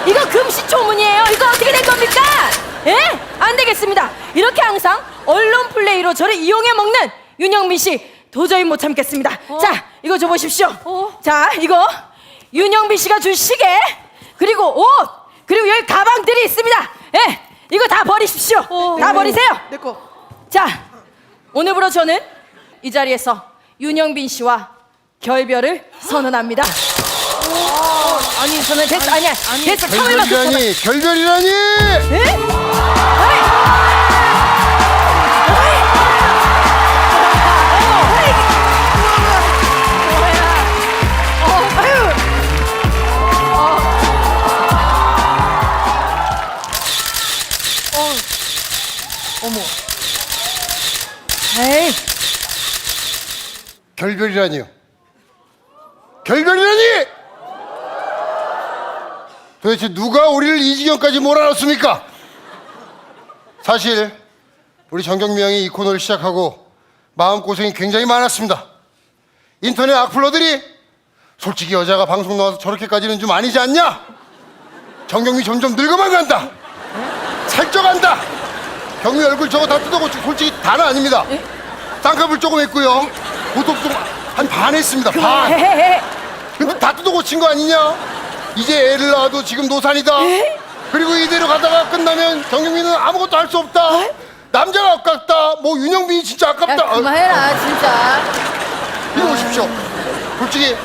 이거 금시초문이에요. 이거 어떻게 될 겁니까? 예? 안 되겠습니다. 이렇게 항상 언론 플레이로 저를 이용해 먹는 윤영빈 씨 도저히 못 참겠습니다. 자, 이거 줘보십시오. 자, 이거 윤영빈 씨가 준 시계, 그리고 옷, 그리고 여기 가방들이 있습니다. 예, 이거 다 버리십시오. 다 버리세요.
내 거.
자, 오늘부로 저는 이 자리에서 윤영빈 씨와 결별을 선언합니다. 저는 됐어. 아니야. 됐어. 참을만 줬어.
결별이라니.
에이,
결별이라니요. 결별이라니! 도대체 누가 우리를 이 지경까지 몰아넣습니까? 사실 우리 정경미 양이 이 코너를 시작하고 마음고생이 굉장히 많았습니다. 인터넷 악플러들이 솔직히 여자가 방송 나와서 저렇게까지는 좀 아니지 않냐? 정경미 점점 늙어만 간다. 살쪄간다. 경미 얼굴 저거 다 뜯어고치고 솔직히 다는 아닙니다. 쌍꺼풀 조금 했고요. 보톡스 한 반 했습니다. 반. 근데 다 뜯어고친 거 아니냐? 이제 애를 낳아도 지금 노산이다. 그리고 이대로 가다가 끝나면 정경미는 아무것도 할 수 없다. 남자가 아깝다. 뭐 윤영빈이 진짜 아깝다.
야, 그만해라, 진짜.
이리 오십시오. 솔직히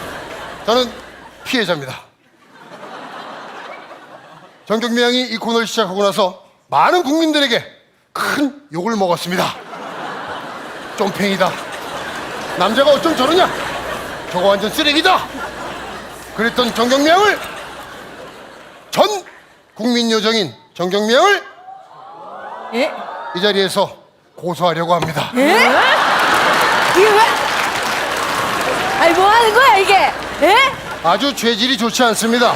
저는 피해자입니다. 정경미 양이 이 코너를 시작하고 나서 많은 국민들에게 큰 욕을 먹었습니다. 쫌팽이다. 남자가 어쩜 저러냐? 저거 완전 쓰레기다. 그랬던 정경미 양을 전 국민 요정인 정경미 양을
예?
이 자리에서 고소하려고 합니다.
이게 왜? 아니, 뭐 하는 거야, 이게? 예?
아주 죄질이 좋지 않습니다.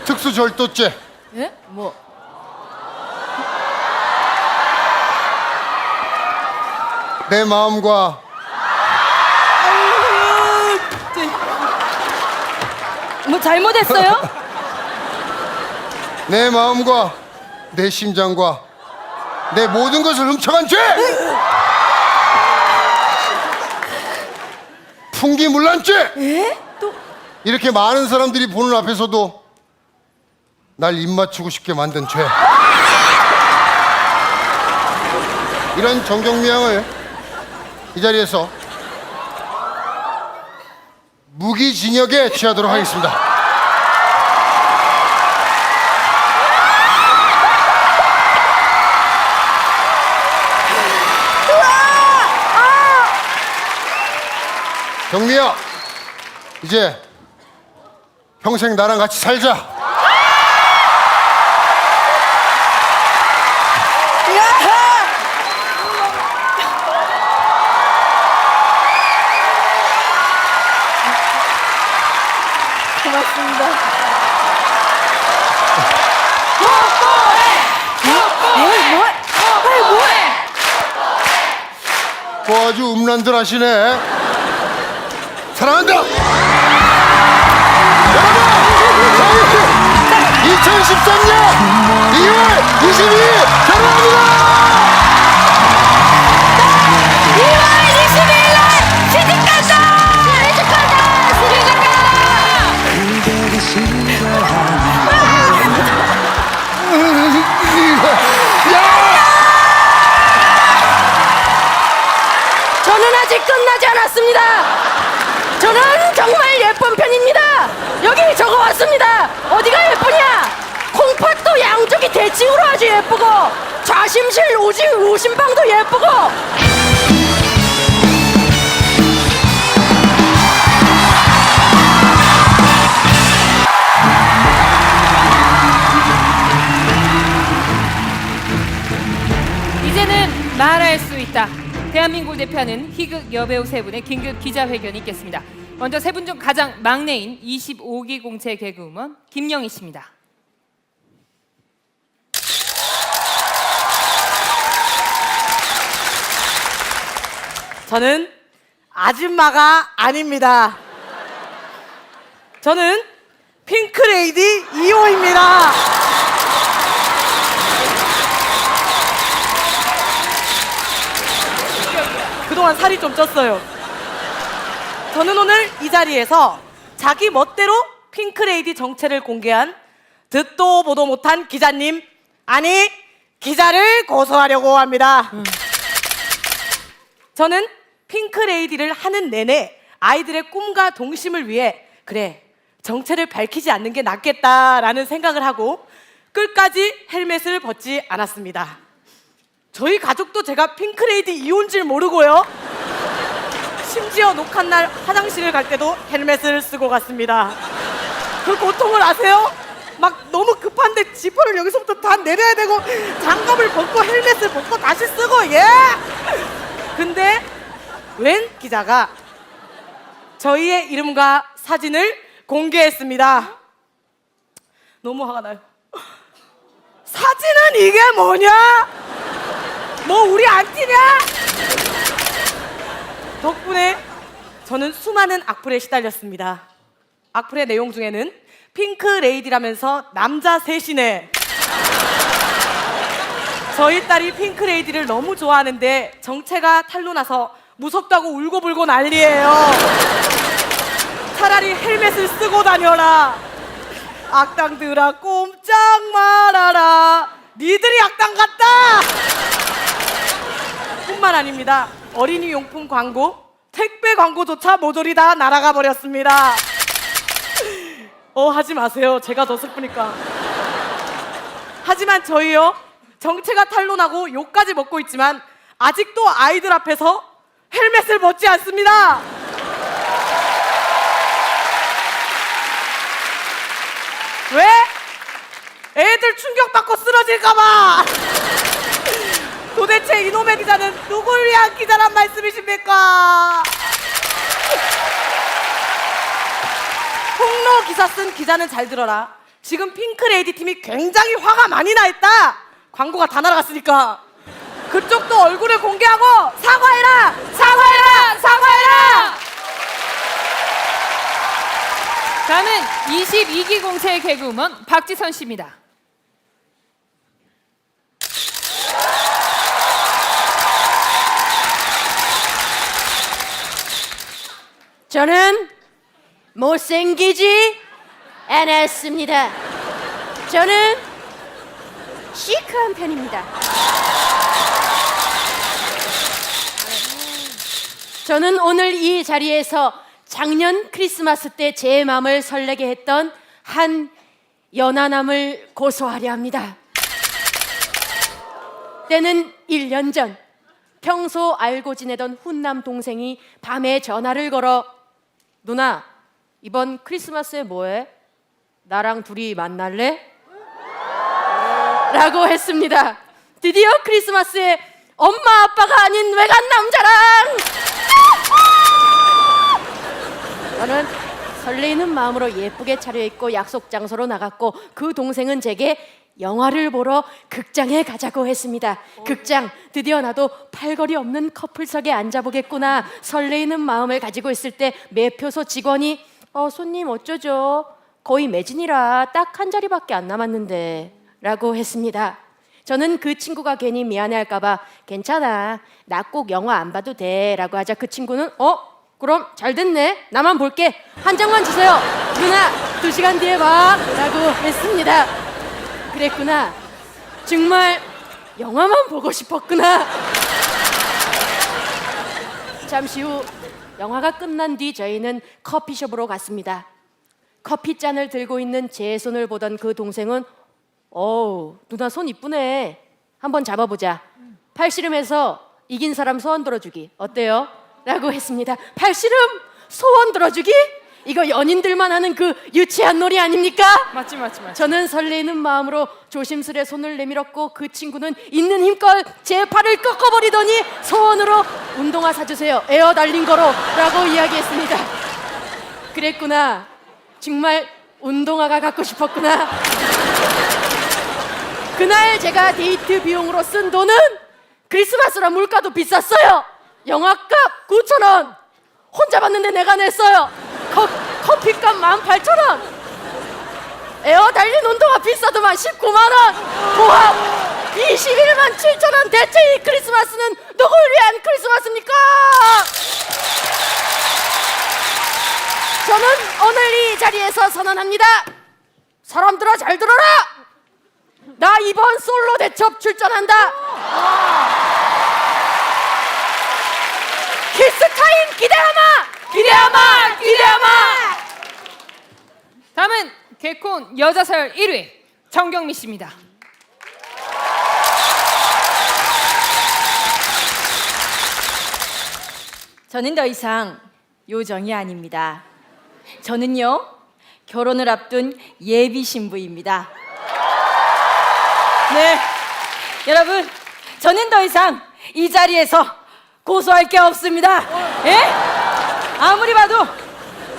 특수절도죄.
예? 뭐?
내 마음과
뭐 잘못했어요?
내 마음과 내 심장과 내 모든 것을 훔쳐간 죄! 풍기물란죄!
예? 또?
이렇게 많은 사람들이 보는 앞에서도 날 입맞추고 싶게 만든 죄. 이런 정경미 양을 이 자리에서 무기징역에 취하도록 하겠습니다. 경미야, 이제 평생 나랑 같이 살자.
고맙습니다.
뭐 아주 음란들 하시네. 사랑한다. 여러분, 저희 2013년 2월 22일 결혼합니다.
2월 22일 날 시집간다! 저는 아직 끝나지 않았습니다. 저는 정말 예쁜 편입니다. 여기 적어왔습니다. 어디가 예쁘냐? 콩팥도 양쪽이 대칭으로 아주 예쁘고 좌심실 우심방도 예쁘고
이제는 말할 수 있다. 대한민국을 대표하는 희극 여배우 세 분의 긴급 기자회견이 있겠습니다. 먼저 세 분 중 가장 막내인 25기 공채 개그우먼 김영희 씨입니다.
저는 아줌마가 아닙니다. 저는 핑크레이디 2호입니다. 그동안 살이 좀 쪘어요. 저는 오늘 이 자리에서 자기 멋대로 핑크레이디 정체를 공개한 듣도 보도 못한 기자님, 아니 기자를 고소하려고 합니다. 저는 핑크레이디를 하는 내내 아이들의 꿈과 동심을 위해 그래 정체를 밝히지 않는 게 낫겠다라는 생각을 하고 끝까지 헬멧을 벗지 않았습니다. 저희 가족도 제가 핑크레이디 이온 줄 모르고요. 심지어 녹화날 화장실을 갈 때도 헬멧을 쓰고 갔습니다. 그 고통을 아세요? 막 너무 급한데 지퍼를 여기서부터 다 내려야 되고 장갑을 벗고 헬멧을 벗고 다시 쓰고 예! 근데 웬 기자가 저희의 이름과 사진을 공개했습니다. 너무 화가 나요. 사진은 이게 뭐냐? 뭐 우리 안티냐? 덕분에 저는 수많은 악플에 시달렸습니다. 악플의 내용 중에는 핑크레이디라면서 남자 셋이네, 저희 딸이 핑크레이디를 너무 좋아하는데 정체가 탄로나서 무섭다고 울고불고 난리예요. 차라리 헬멧을 쓰고 다녀라. 악당들아 꼼짝 말아라. 니들이 악당 같다. 뿐만 아닙니다. 어린이 용품 광고, 택배 광고조차 모조리 다 날아가 버렸습니다. 하지 마세요. 제가 더 슬프니까. 하지만 저희요, 정체가 탄로나고 욕까지 먹고 있지만 아직도 아이들 앞에서 헬멧을 벗지 않습니다. 왜? 애들 충격받고 쓰러질까봐. 도대체 이놈의 기자는 누굴 위한 기자란 말씀이십니까? 폭로 기사 쓴 기자는 잘 들어라. 지금 핑크레이디 팀이 굉장히 화가 많이 나 있다. 광고가 다 날아갔으니까. 그쪽도 얼굴을 공개하고 사과해라! 사과해라! 사과해라!
다음은 22기 공채 개그우먼 박지선 씨입니다.
저는 못생기지 않았습니다. 저는 시크한 편입니다. 저는 오늘 이 자리에서 작년 크리스마스 때 제 마음을 설레게 했던 한 연하남을 고소하려 합니다. 때는 1년 전, 평소 알고 지내던 훈남 동생이 밤에 전화를 걸어 누나, 이번 크리스마스에 뭐해? 나랑 둘이 만날래? 라고 했습니다. 드디어 크리스마스에 엄마 아빠가 아닌 외간 남자랑 저는 설레이는 마음으로 예쁘게 차려입고 약속 장소로 나갔고 그 동생은 제게 영화를 보러 극장에 가자고 했습니다. 극장, 드디어 나도 팔걸이 없는 커플석에 앉아보겠구나 설레이는 마음을 가지고 있을 때 매표소 직원이 손님 어쩌죠? 거의 매진이라 딱 한 자리밖에 안 남았는데 라고 했습니다. 저는 그 친구가 괜히 미안해할까봐 괜찮아, 나 꼭 영화 안 봐도 돼 라고 하자 그 친구는 그럼 잘 됐네, 나만 볼게, 한 장만 주세요, 누나 2시간 뒤에 봐 라고 했습니다. 그랬구나, 정말 영화만 보고 싶었구나. 잠시 후 영화가 끝난 뒤 저희는 커피숍으로 갔습니다. 커피잔을 들고 있는 제 손을 보던 그 동생은 누나 손 이쁘네, 한번 잡아보자, 팔씨름해서 이긴 사람 소원 들어주기 어때요? 라고 했습니다. 팔씨름? 소원 들어주기? 이거 연인들만 하는 그 유치한 놀이 아닙니까?
맞지.
저는 설레이는 마음으로 조심스레 손을 내밀었고 그 친구는 있는 힘껏 제 팔을 꺾어버리더니 소원으로 운동화 사주세요, 에어 달린 거로 라고 이야기했습니다. 그랬구나, 정말 운동화가 갖고 싶었구나. 그날 제가 데이트 비용으로 쓴 돈은 크리스마스라 물가도 비쌌어요. 영화값 9,000원, 혼자 봤는데 내가 냈어요. 커피값 18,000원, 에어 달린 운동화 비싸더만 19만원, 고합 21만 7천원. 대체 이 크리스마스는 누굴 위한 크리스마스입니까? 저는 오늘 이 자리에서 선언합니다. 사람들아 잘 들어라, 나 이번 솔로 대첩 출전한다. 키스 타임 기대하마, 기대하마, 기대하마.
다음은 개콘 여자 서열 1위 정경미 씨입니다.
저는 더 이상 요정이 아닙니다. 저는요, 결혼을 앞둔 예비 신부입니다. 네, 여러분, 저는 더 이상 이 자리에서 고소할 게 없습니다. 예? 아무리 봐도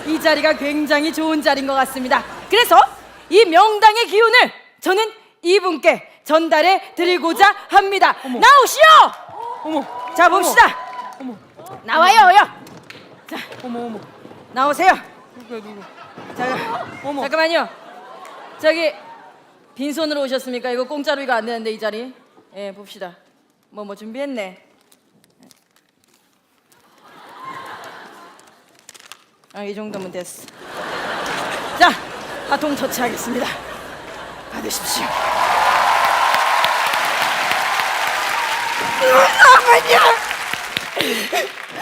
이 자리가 굉장히 좋은 자리인 것 같습니다. 그래서 이 명당의 기운을 저는 이분께 전달해 드리고자 합니다. 나오시오!
어머,
자, 봅시다. 나와요. 자,
어머.
나오세요.
누구야, 누구?
자,
어머.
잠깐만요. 저기 빈손으로 오셨습니까? 이거 공짜로 이거 안 되는데 이 자리. 예, 봅시다. 뭐 준비했네. 이 정도면 됐어. 자, 바통 터치하겠습니다. 받으십시오. 잠깐만요.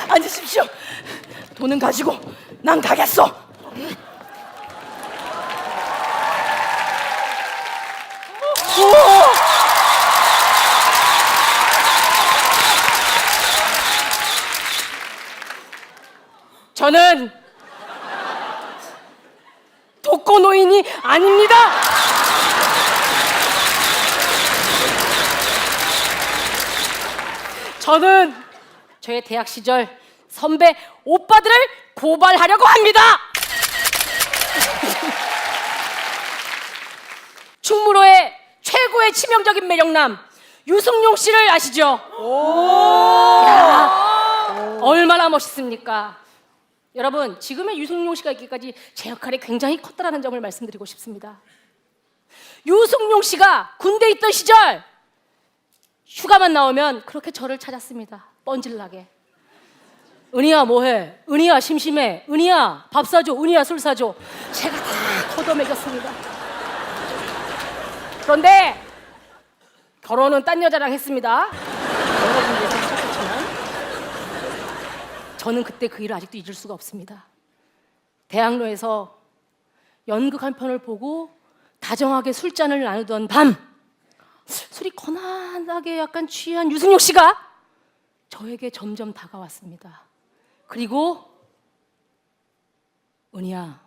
앉으십시오. 돈은 가지고 난 가겠어.
저는 독거노인이 아닙니다. 저는 저의 대학 시절 선배 오빠들을 고발하려고 합니다. 충무로의 최고의 치명적인 매력남 유승용 씨를 아시죠? 야, 얼마나 멋있습니까? 여러분, 지금의 유승용 씨가 있기까지 제 역할이 굉장히 컸다라는 점을 말씀드리고 싶습니다. 유승용 씨가 군대에 있던 시절 휴가만 나오면 그렇게 저를 찾았습니다. 뻔질나게. 은희야 뭐해? 은희야 심심해? 은희야 밥 사줘? 은희야 술 사줘? 제가 다 걷어먹였습니다. 그런데 결혼은 딴 여자랑 했습니다. 여러분 예상하셨겠지만 저는 그때 그 일을 아직도 잊을 수가 없습니다. 대학로에서 연극 한 편을 보고 다정하게 술잔을 나누던 밤, 술이 거나하게 약간 취한 유승용 씨가 저에게 점점 다가왔습니다. 그리고 은희야,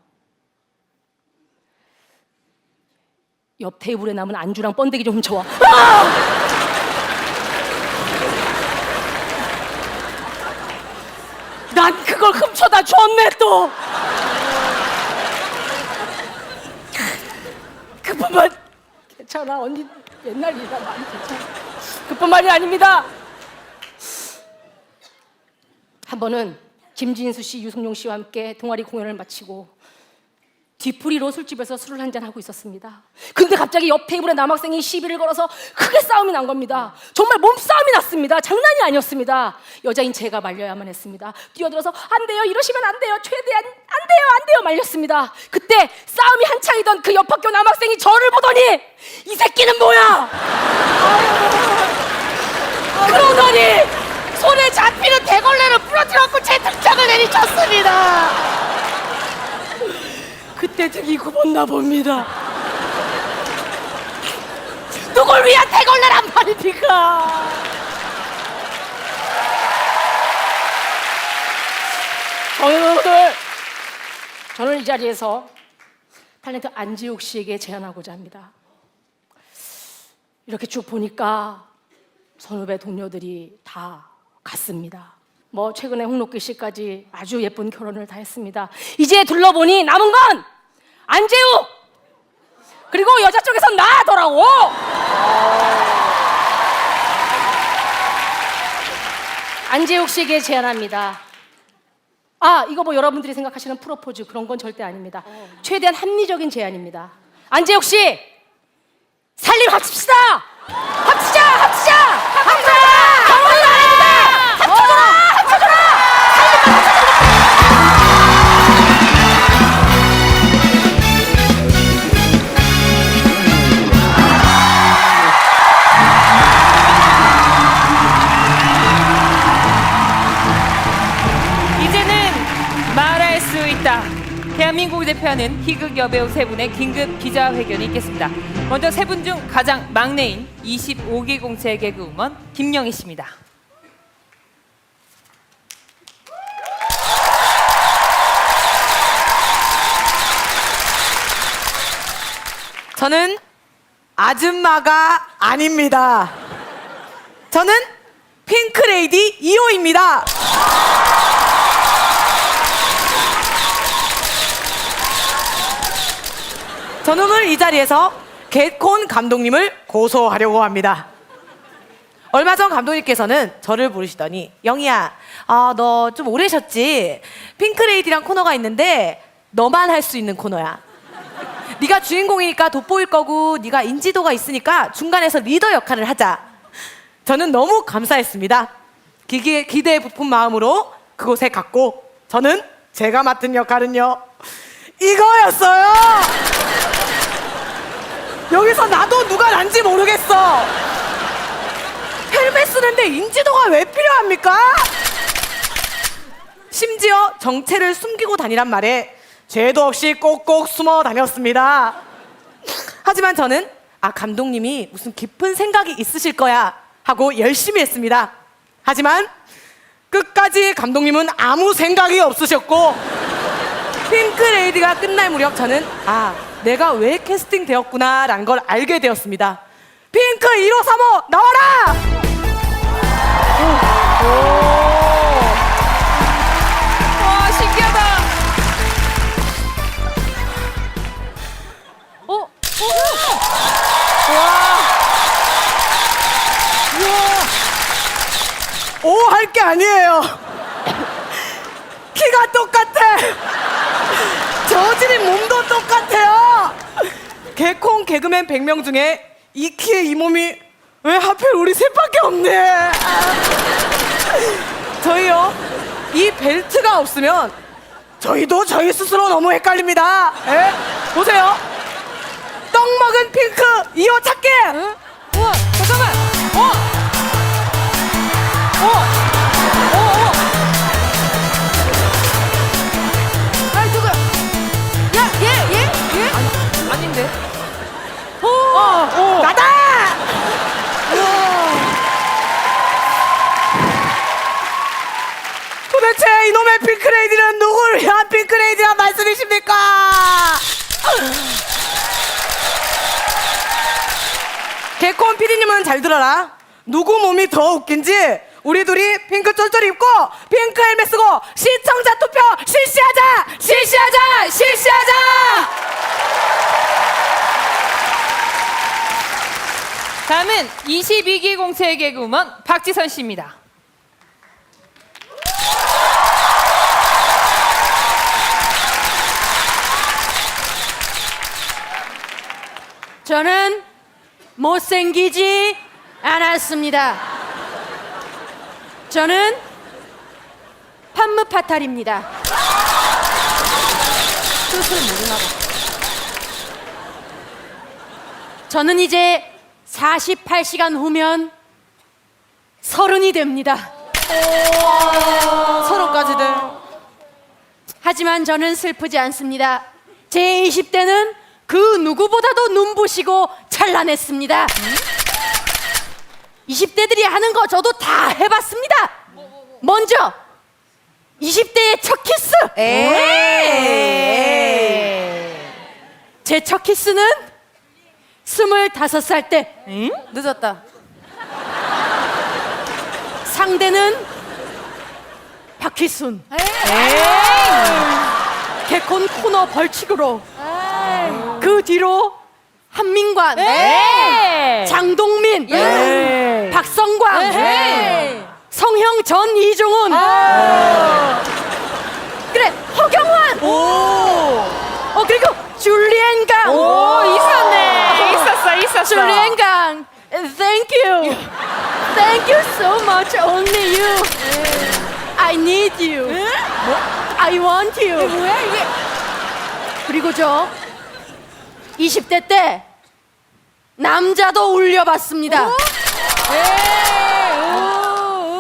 옆 테이블에 남은 안주랑 번데기 좀 훔쳐와. 난 그걸 훔쳐다 줬네 또. 그뿐만 괜찮아 언니, 옛날 일이라 많이 괜찮아. 그뿐만이 아닙니다. 한 번은 김진수 씨, 유승용 씨와 함께 동아리 공연을 마치고 뒤풀이로 술집에서 술을 한잔 하고 있었습니다. 근데 갑자기 옆 테이블에 남학생이 시비를 걸어서 크게 싸움이 난 겁니다. 정말 몸싸움이 났습니다. 장난이 아니었습니다. 여자인 제가 말려야만 했습니다. 뛰어들어서 안 돼요, 이러시면 안 돼요, 최대한 안 돼요 말렸습니다. 그때 싸움이 한창이던 그 옆 학교 남학생이 저를 보더니 이 새끼는 뭐야? 그러더니 손에 잡히는 대걸레를 부러뜨려갖고 제 등짝을 내리쳤습니다. 그때 등이 굽었나 봅니다. 누굴 위한 대걸레란 말입니까? 저는 이 자리에서 탤런트 안지욱 씨에게 제안하고자 합니다. 이렇게 쭉 보니까 선후배 동료들이 다 갔습니다. 뭐 최근에 홍록기 씨까지 아주 예쁜 결혼을 다 했습니다. 이제 둘러보니 남은 건 안재욱, 그리고 여자 쪽에선 나더라고. 안재욱 씨에게 제안합니다. 이거 뭐 여러분들이 생각하시는 프로포즈 그런 건 절대 아닙니다. 최대한 합리적인 제안입니다. 안재욱 씨, 살림 합칩시다. 합치자. 결혼은 아닙니다. 합쳐줘라.
이제는 말할 수 있다. 대한민국
대표하는 희극 여배우 세 분의 긴급 기자회견이 있겠습니다. 먼저 세 분 중 가장 막내인 25기 공채 개그우먼 김영희 씨입니다.
저는 아줌마가 아닙니다. 저는 핑크레이디 2호입니다. 저는 오늘 이 자리에서 개콘 감독님을 고소하려고 합니다. 얼마 전 감독님께서는 저를 부르시더니 영희야, 너 좀 오래 쉬었지? 핑크레이디란 코너가 있는데 너만 할 수 있는 코너야. 네가 주인공이니까 돋보일 거고 네가 인지도가 있으니까 중간에서 리더 역할을 하자. 저는 너무 감사했습니다. 기대에 부푼 마음으로 그곳에 갔고 저는 제가 맡은 역할은요 이거였어요. 여기서 나도 누가 난지 모르겠어. 헬멧 쓰는데 인지도가 왜 필요합니까? 심지어 정체를 숨기고 다니란 말에 죄도 없이 꼭꼭 숨어 다녔습니다. 하지만 저는 감독님이 무슨 깊은 생각이 있으실 거야 하고 열심히 했습니다. 하지만 끝까지 감독님은 아무 생각이 없으셨고 핑크레이디가 끝날 무렵 저는 내가 왜 캐스팅 되었구나 라는 걸 알게 되었습니다. 핑크 1호 3호 나와라!
와, 신기하다.
오 할 게 아니에요. 키가 똑같아. 저지른 몸도 똑같아요. 개콘 개그맨 100명 중에 이 키에 이 몸이 왜 하필 우리 셋밖에 없네. 저희요 이 벨트가 없으면 저희도 저희 스스로 너무 헷갈립니다. 에? 보세요. 떡 먹은 핑크 2호 찾기.
우와, 잠깐만.
아이 누구야? 야, 얘?
아닌데.
나다! 도대체 이놈의 핑크레이디는 누구를 위한 핑크레이디란 말씀이십니까? 개콘 PD님은 잘 들어라. 누구 몸이 더 웃긴지 우리 둘이 핑크 쫄쫄 입고 핑크 헬멧 쓰고 시청자 투표 실시하자! 실시하자! 실시하자!
다음은 22기 공채 개그우먼 박지선 씨입니다.
저는 못생기지 않았습니다. 저는 판무파탈입니다. 뜻을 모르나 봐. 저는 이제 48시간 후면 30이 됩니다.
30까지들.
하지만 저는 슬프지 않습니다. 제 20대는 그 누구보다도 눈부시고 찬란했습니다. 20대들이 하는 거 저도 다 해봤습니다. 먼저 20대의 첫 키스. 제 첫 키스는 25살 때.
늦었다.
상대는 박희순. 개콘 코너 벌칙으로. 그 뒤로 한민관, 장동민, 박성광, 성형 전 이종훈, 그래 허경환, 그리고 줄리엔 강.
있었어.
줄리엔 강. Thank you so much. Only you. I need you. I want you. 뭐야 이게? 그리고 저 20대 때 남자도 울려봤습니다.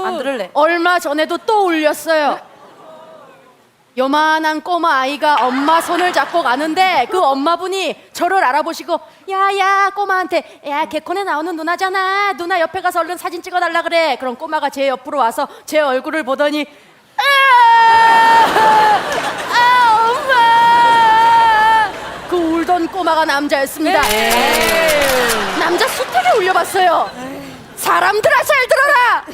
안 들을래.
얼마 전에도 또 울렸어요. 요만한 꼬마 아이가 엄마 손을 잡고 가는데 그 엄마분이 저를 알아보시고 야야 꼬마한테 야 개콘에 나오는 누나잖아 누나 옆에 가서 얼른 사진 찍어달라 그래. 그럼 꼬마가 제 옆으로 와서 제 얼굴을 보더니 엄마 그 울던 꼬마가 남자였습니다. 남자 수태게 울려봤어요. 사람들아 잘 들어라.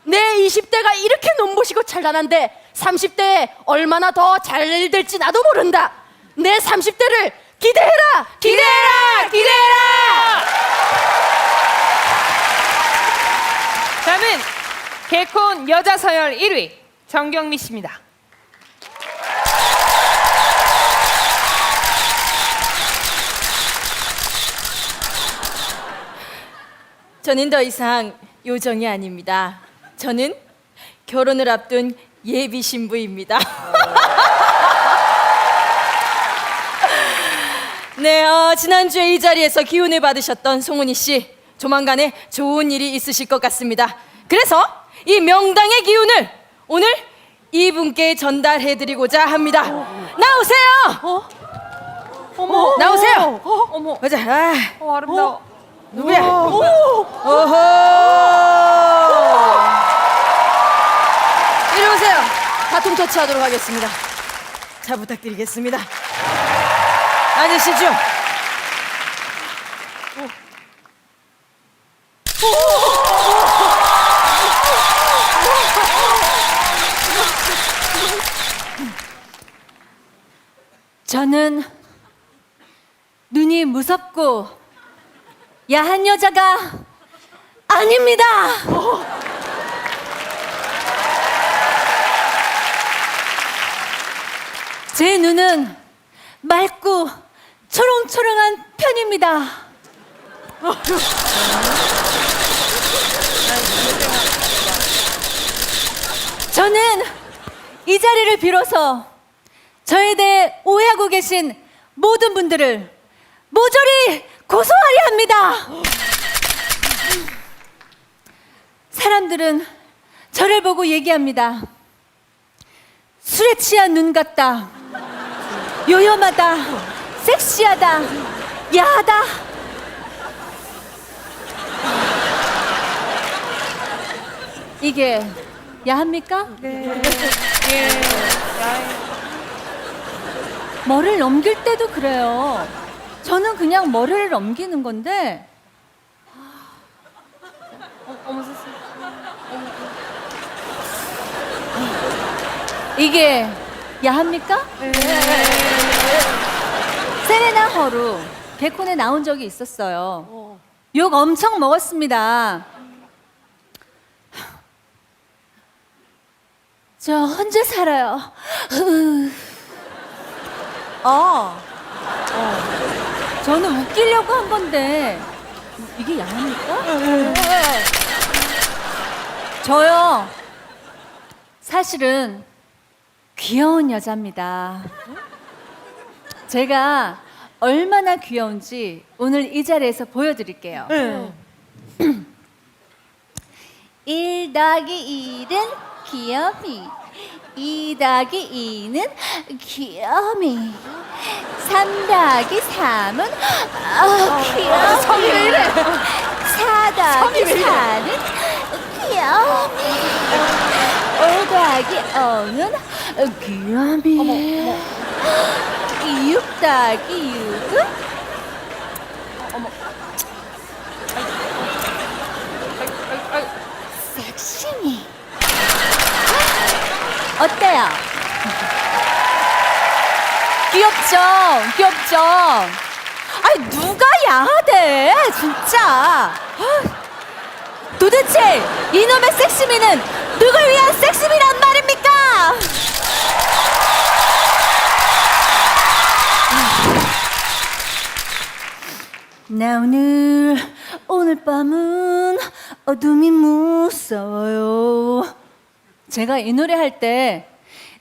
내 20대가 이렇게 눈부시고 찬란한데 30대에 얼마나 더 잘 될지 나도 모른다. 내 30대를 기대해라. 기대해라. 기대해라.
다음은 개콘 여자 서열 1위 정경미 씨입니다.
저는 더 이상 요정이 아닙니다. 저는 결혼을 앞둔 예비 신부입니다. 네, 지난주에 이 자리에서 기운을 받으셨던 송은이 씨, 조만간에 좋은 일이 있으실 것 같습니다. 그래서 이 명당의 기운을 오늘 이분께 전달해드리고자 합니다. 나오세요.
어머
나오세요.
어머
보자.
아름다워.
누구야? 오호. 이리 오세요. 바통 터치하도록 하겠습니다. 잘 부탁드리겠습니다. 앉으시죠.
저는 눈이 무섭고 야한 여자가 아닙니다. 제 눈은 맑고 초롱초롱한 편입니다. 저는 이 자리를 빌어서 저에 대해 오해하고 계신 모든 분들을 모조리 고소하려 합니다. 사람들은 저를 보고 얘기합니다. 술에 취한 눈 같다. 요염하다. 섹시하다. 야하다. 이게 야합니까? 네. 머리를 넘길 때도 그래요. 저는 그냥 머리를 넘기는 건데. 이게 야합니까? 세레나 허루 개콘에 나온 적이 있었어요. 욕 엄청 먹었습니다. 저 혼자 살아요. 저는 웃기려고 한 건데 이게 야합니까? 저요 사실은 귀여운 여자입니다. 제가 얼마나 귀여운지 오늘 이 자리에서 보여드릴게요. 1 더하기 1은 귀요미, 2 더하기 2는 귀요미, 3 더하기 3은 귀요미, 4 더하기 4는 귀요미, 5 더하기 5는 귀요미, 6 더하기 6은 섹시미. 어때요? 귀엽죠? 귀엽죠? 아니 누가 야하대 진짜. 도대체 이놈의 섹시미는 누굴 위한 섹시미란 말입니까? 나 오늘 밤은 어둠이 무서워요. 제가 이 노래 할 때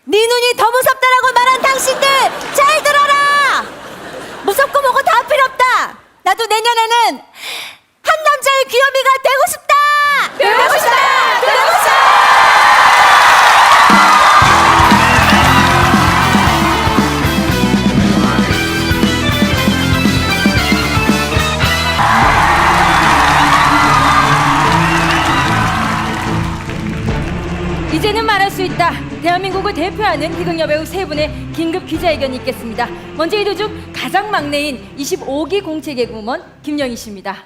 네 눈이 더 무섭다라고 말한 당신들 잘 들어라. 무섭고 뭐고 다 필요 없다. 나도 내년에는 한 남자의 귀요미가 되고 싶다. 되고 싶다. 되고 싶다.
대한민국을 대표하는 희극 여배우 세 분의 긴급 기자회견이 있겠습니다. 먼저 이들 중 가장 막내인 25기 공채 개그우먼 김영희 씨입니다.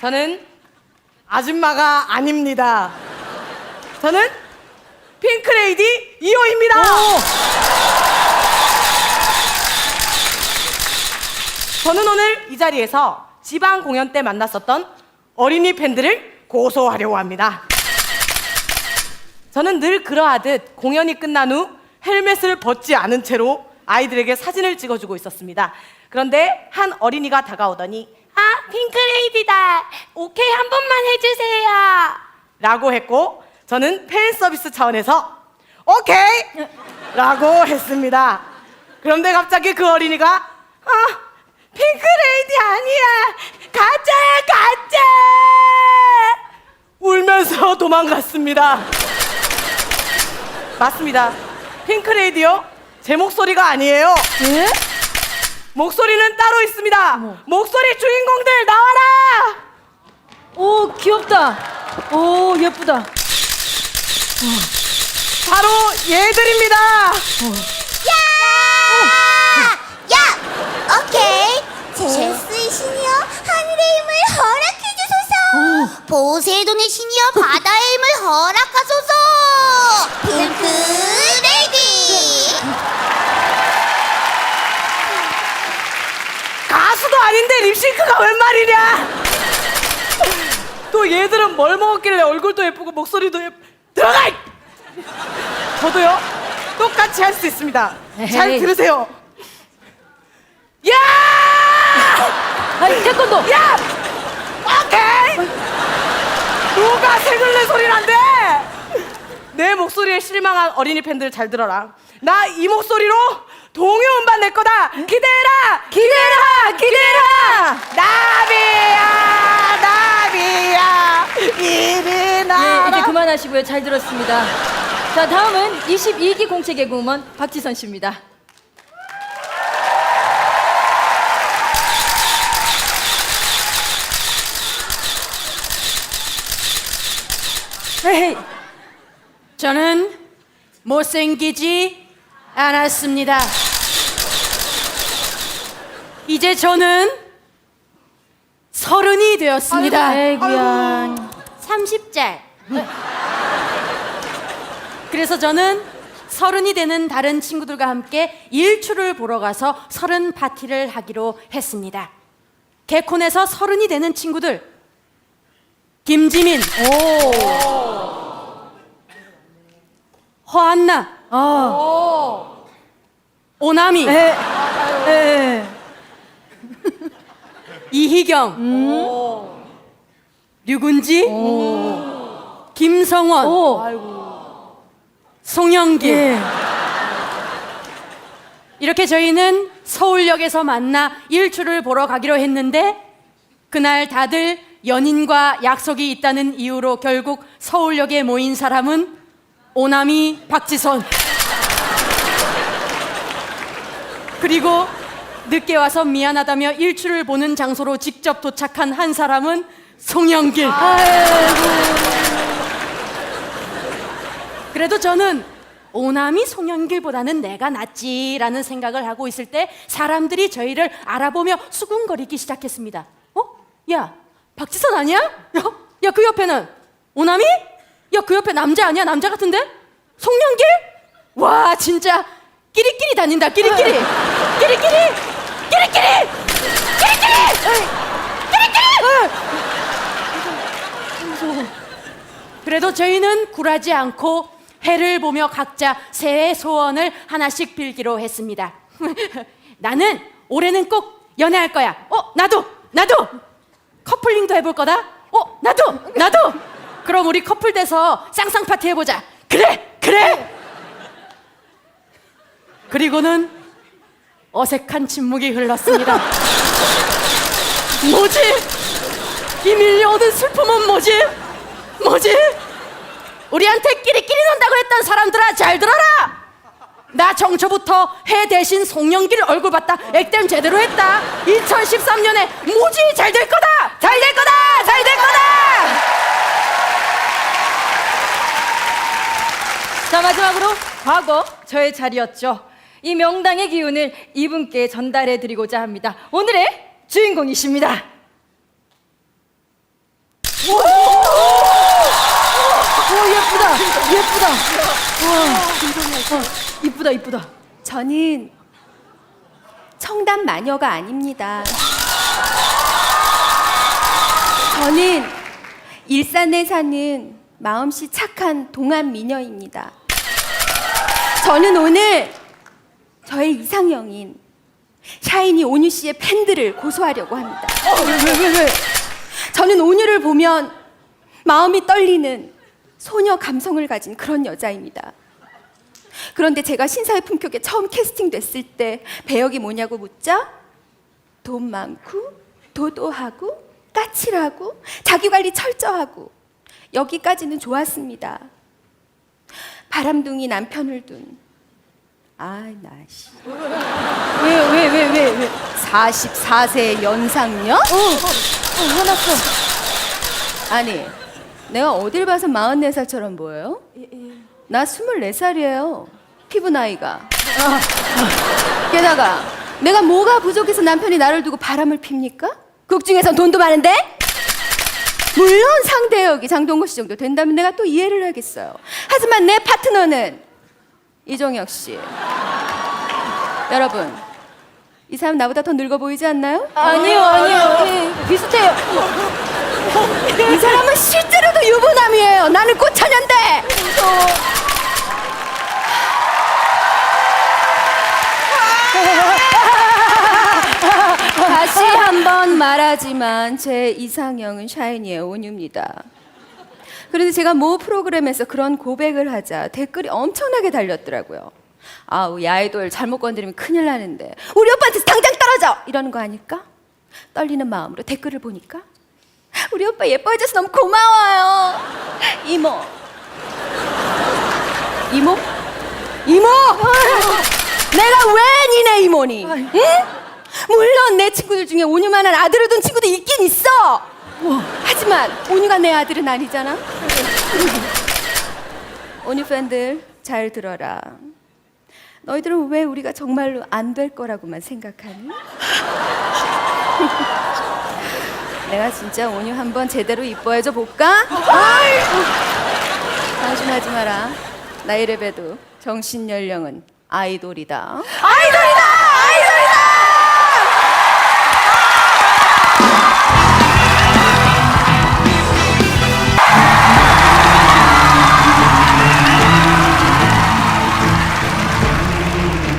저는 아줌마가 아닙니다. 저는 핑크레이디 2호입니다. 저는 오늘 이 자리에서 지방 공연 때 만났었던 어린이 팬들을 고소하려고 합니다. 저는 늘 그러하듯 공연이 끝난 후 헬멧을 벗지 않은 채로 아이들에게 사진을 찍어주고 있었습니다. 그런데 한 어린이가 다가오더니 핑크레이디다. 오케이 한 번만 해주세요. 라고 했고 저는 팬 서비스 차원에서 오케이! 라고 했습니다. 그런데 갑자기 그 어린이가 핑크레이디 아니야. 가짜야 가짜. 울면서 도망갔습니다. 맞습니다. 핑크레이디요? 제 목소리가 아니에요.
예?
목소리는 따로 있습니다. 목소리 주인공들 나와라.
오, 귀엽다. 오, 예쁘다.
바로 얘들입니다.
야! 오케이. 제스의 신이여 하늘의 힘을 허락해주소서. 보세돈의 신이여 바다의 힘을 허락하소서. 핑크레이디.
가수도 아닌데 립싱크가 웬 말이냐. 또 얘들은 뭘 먹었길래 얼굴도 예쁘고 목소리도 들어가! 저도요 똑같이 할 수 있습니다. 잘
에헤이.
들으세요. 야!
아이, 태권도.
야! 오케이! 누가 새글레 소리를 한대? 내 목소리에 실망한 어린이 팬들 잘 들어라. 나 이 목소리로 동요 음반 낼 거다. 기대해라! 기대해라! 기대해라! 나비야! 이리
네,
나라.
이제 그만하시고요. 잘 들었습니다. 자, 다음은 22기 공채 개그우먼 박지선 씨입니다.
헤이. 저는 못생기지 않았습니다. 이제 저는 30이 되었습니다.
아이고야.
30짤. 그래서 저는 30이 되는 다른 친구들과 함께 일출을 보러 가서 30 파티를 하기로 했습니다. 개콘에서 30이 되는 친구들. 김지민, 허안나, 오나미, 이희경, 류군지, 김성원, 송영길. 이렇게 저희는 서울역에서 만나 일출을 보러 가기로 했는데 그날 다들 연인과 약속이 있다는 이유로 결국 서울역에 모인 사람은 오나미 박지선, 그리고 늦게 와서 미안하다며 일출을 보는 장소로 직접 도착한 한 사람은 송영길. 그래도 저는 오나미 송영길보다는 내가 낫지라는 생각을 하고 있을 때 사람들이 저희를 알아보며 수군거리기 시작했습니다. 야, 박지선 아니야? 야, 그 옆에는 오나미? 야, 그 옆에 남자 아니야? 남자 같은데? 송영길? 와, 진짜 끼리끼리 다닌다. 끼리끼리. 끼리끼리. 끼리끼리. 끼리끼리. 끼리끼리. 그래도 저희는 굴하지 않고 해를 보며 각자 새해 소원을 하나씩 빌기로 했습니다. 나는 올해는 꼭 연애할 거야. 나도. 커플링도 해볼 거다. 나도. 그럼 우리 커플 돼서 쌍쌍 파티 해보자. 그래. 그리고는 어색한 침묵이 흘렀습니다. 뭐지? 이 밀려오는 슬픔은 뭐지? 우리한테 끼리끼리 논다고 했던 사람들아, 잘 들어라. 나 정초부터 해 대신 송영길 얼굴 봤다. 액땜 제대로 했다. 2013년에 무지 잘 될 거다. 잘 될 거다. 잘 될 거다.
자, 마지막으로 과거 저의 자리였죠. 이 명당의 기운을 이분께 전달해 드리고자 합니다. 오늘의 주인공이십니다. 오, 예쁘다. 예쁘다. 와, 이쁘다, 이쁘다.
저는 청담 마녀가 아닙니다. 저는 일산에 사는 마음씨 착한 동안 미녀입니다. 저는 오늘 저의 이상형인 샤이니 온유 씨의 팬들을 고소하려고 합니다.
왜?
저는 온유를 보면 마음이 떨리는 소녀 감성을 가진 그런 여자입니다. 그런데 제가 신사의 품격에 처음 캐스팅됐을 때 배역이 뭐냐고 묻자 돈 많고 도도하고 까칠하고 자기관리 철저하고 여기까지는 좋았습니다. 바람둥이 남편을 둔 나씨
왜?
44세 연상녀?
화났어.
아니 내가 어딜 봐서 44살처럼 보여요? 나 24살이에요. 피부 나이가. 게다가 내가 뭐가 부족해서 남편이 나를 두고 바람을 핍니까? 극 중에선 돈도 많은데? 물론 상대역이 장동건 씨 정도 된다면 내가 또 이해를 하겠어요. 하지만 내 파트너는 이종혁 씨. 여러분, 이 사람 나보다 더 늙어 보이지 않나요?
아니요. 비슷해요.
이 사람은 실제로도 유부남이에요. 나는 꽃처녀인데. 다시 한번 말하지만 제 이상형은 샤이니의 온유입니다. 그런데 제가 모 프로그램에서 그런 고백을 하자 댓글이 엄청나게 달렸더라고요. 우리 아이돌 잘못 건드리면 큰일 나는데 우리 오빠한테 당장 떨어져! 이러는 거 아닐까? 떨리는 마음으로 댓글을 보니까 우리 오빠 예뻐해줘서 너무 고마워요. 이모. 내가 왜 니네 이모니? 응? 물론 내 친구들 중에 온유만한 아들을 둔 친구도 있긴 있어. 하지만 온유가 내 아들은 아니잖아. 온유 팬들 잘 들어라. 너희들은 왜 우리가 정말로 안 될 거라고만 생각하니? 내가 진짜 온유 한번 제대로 이뻐해줘 볼까? 방심하지 마라. 나 이래봬도 정신 연령은 아이돌이다.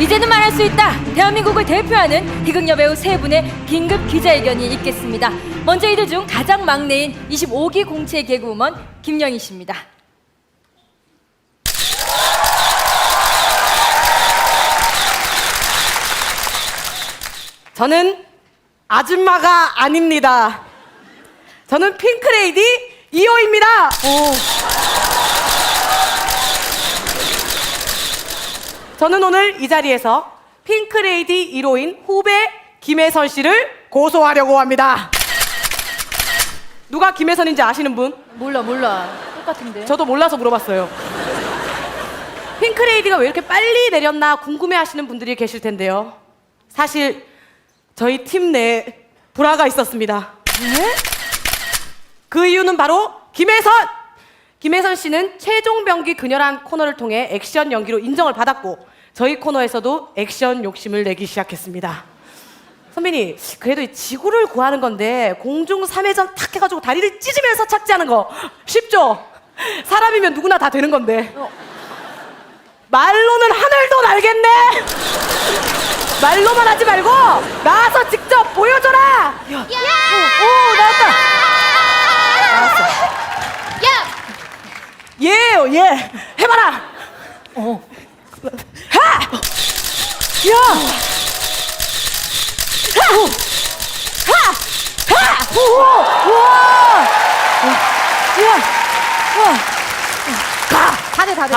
이제는 말할 수 있다. 대한민국을 대표하는 희극 여배우 세 분의 긴급 기자회견이 있겠습니다. 먼저 이들 중 가장 막내인 25기 공채 개그우먼 김영희 씨입니다.
저는 아줌마가 아닙니다. 저는 핑크레이디 2호입니다. 저는 오늘 이 자리에서 핑크레이디 1호인 후배 김혜선 씨를 고소하려고 합니다. 누가 김혜선인지 아시는 분?
몰라. 똑같은데.
저도 몰라서 물어봤어요. 핑크레이디가 왜 이렇게 빨리 내렸나 궁금해 하시는 분들이 계실 텐데요. 사실 저희 팀 내에 불화가 있었습니다. 그 이유는 바로 김혜선 씨는 최종 병기 그녀란 코너를 통해 액션 연기로 인정을 받았고 저희 코너에서도 액션 욕심을 내기 시작했습니다. 선배님, 그래도 이 지구를 구하는 건데 공중 3회전 탁 해가지고 다리를 찢으면서 착지하는 거 쉽죠? 사람이면 누구나 다 되는 건데 말로는 하늘도 날겠네. 말로만 하지 말고 나와서 직접 보여줘라. 나왔다. 예요, 예. 해봐라. 하! 야! 하! 우와! 가! 가! 해봐.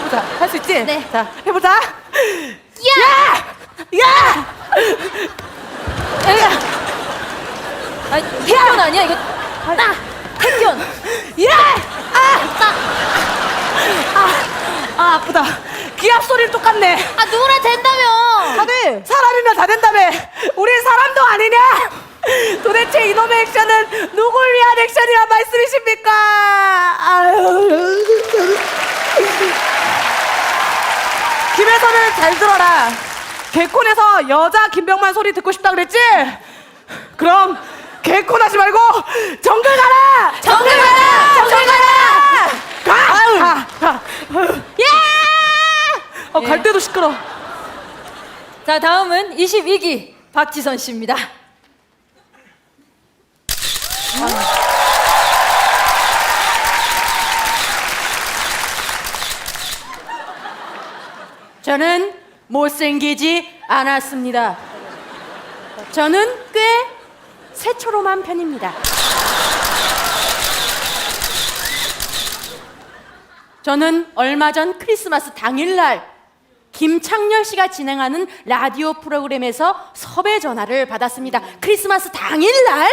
해보자. 할 수 있지?
네.
자, 해보자. 야!
아니, 태견 아니야 이거? 태견.
아, 아프다. 기합 소리는 똑같네.
아, 누구나 된다며.
다들 사람이면 다 된다며. 우린 사람도 아니냐? 도대체 이놈의 액션은 누굴 위한 액션이란 말씀이십니까? 아유. 김혜선은 잘 들어라. 개콘에서 여자 김병만 소리 듣고 싶다 그랬지? 그럼 개콘 하지 말고 정글 가라! 정글 가라! 정글 가라! 가! 갈 때도 시끄러.
자, 다음은 22기 박지선 씨입니다.
저는 못생기지 않았습니다. 저는 꽤 새초롬한 편입니다. 저는 얼마 전 크리스마스 당일날 김창렬 씨가 진행하는 라디오 프로그램에서 섭외 전화를 받았습니다. 크리스마스 당일날?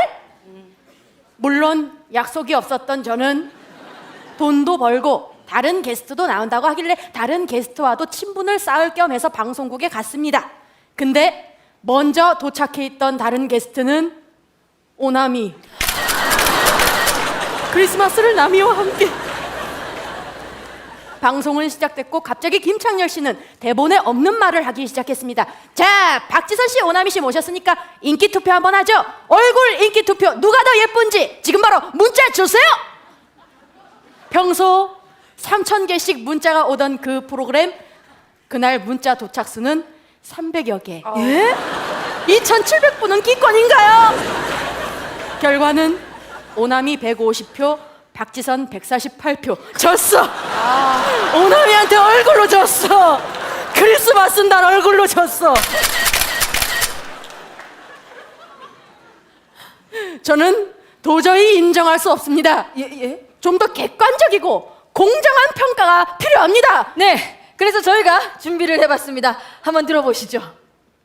물론 약속이 없었던 저는 돈도 벌고 다른 게스트도 나온다고 하길래 다른 게스트와도 친분을 쌓을 겸 해서 방송국에 갔습니다. 근데 먼저 도착해 있던 다른 게스트는 오나미. 크리스마스를 나미와 함께. 방송은 시작됐고 갑자기 김창렬 씨는 대본에 없는 말을 하기 시작했습니다. 자, 박지선 씨, 오나미 씨 모셨으니까 인기 투표 한번 하죠. 얼굴 인기 투표 누가 더 예쁜지 지금 바로 문자 주세요. 평소 3,000개씩 문자가 오던 그 프로그램, 그날 문자 도착 수는 300여 개. 예? 2,700분은 기권인가요? 결과는 오나미 150표, 박지선 148표. 졌어. 오나미한테 얼굴로 졌어. 크리스마스 날 얼굴로 졌어. 저는 도저히 인정할 수 없습니다. 좀 더 객관적이고 공정한 평가가 필요합니다.
네, 그래서 저희가 준비를 해봤습니다. 한번 들어보시죠.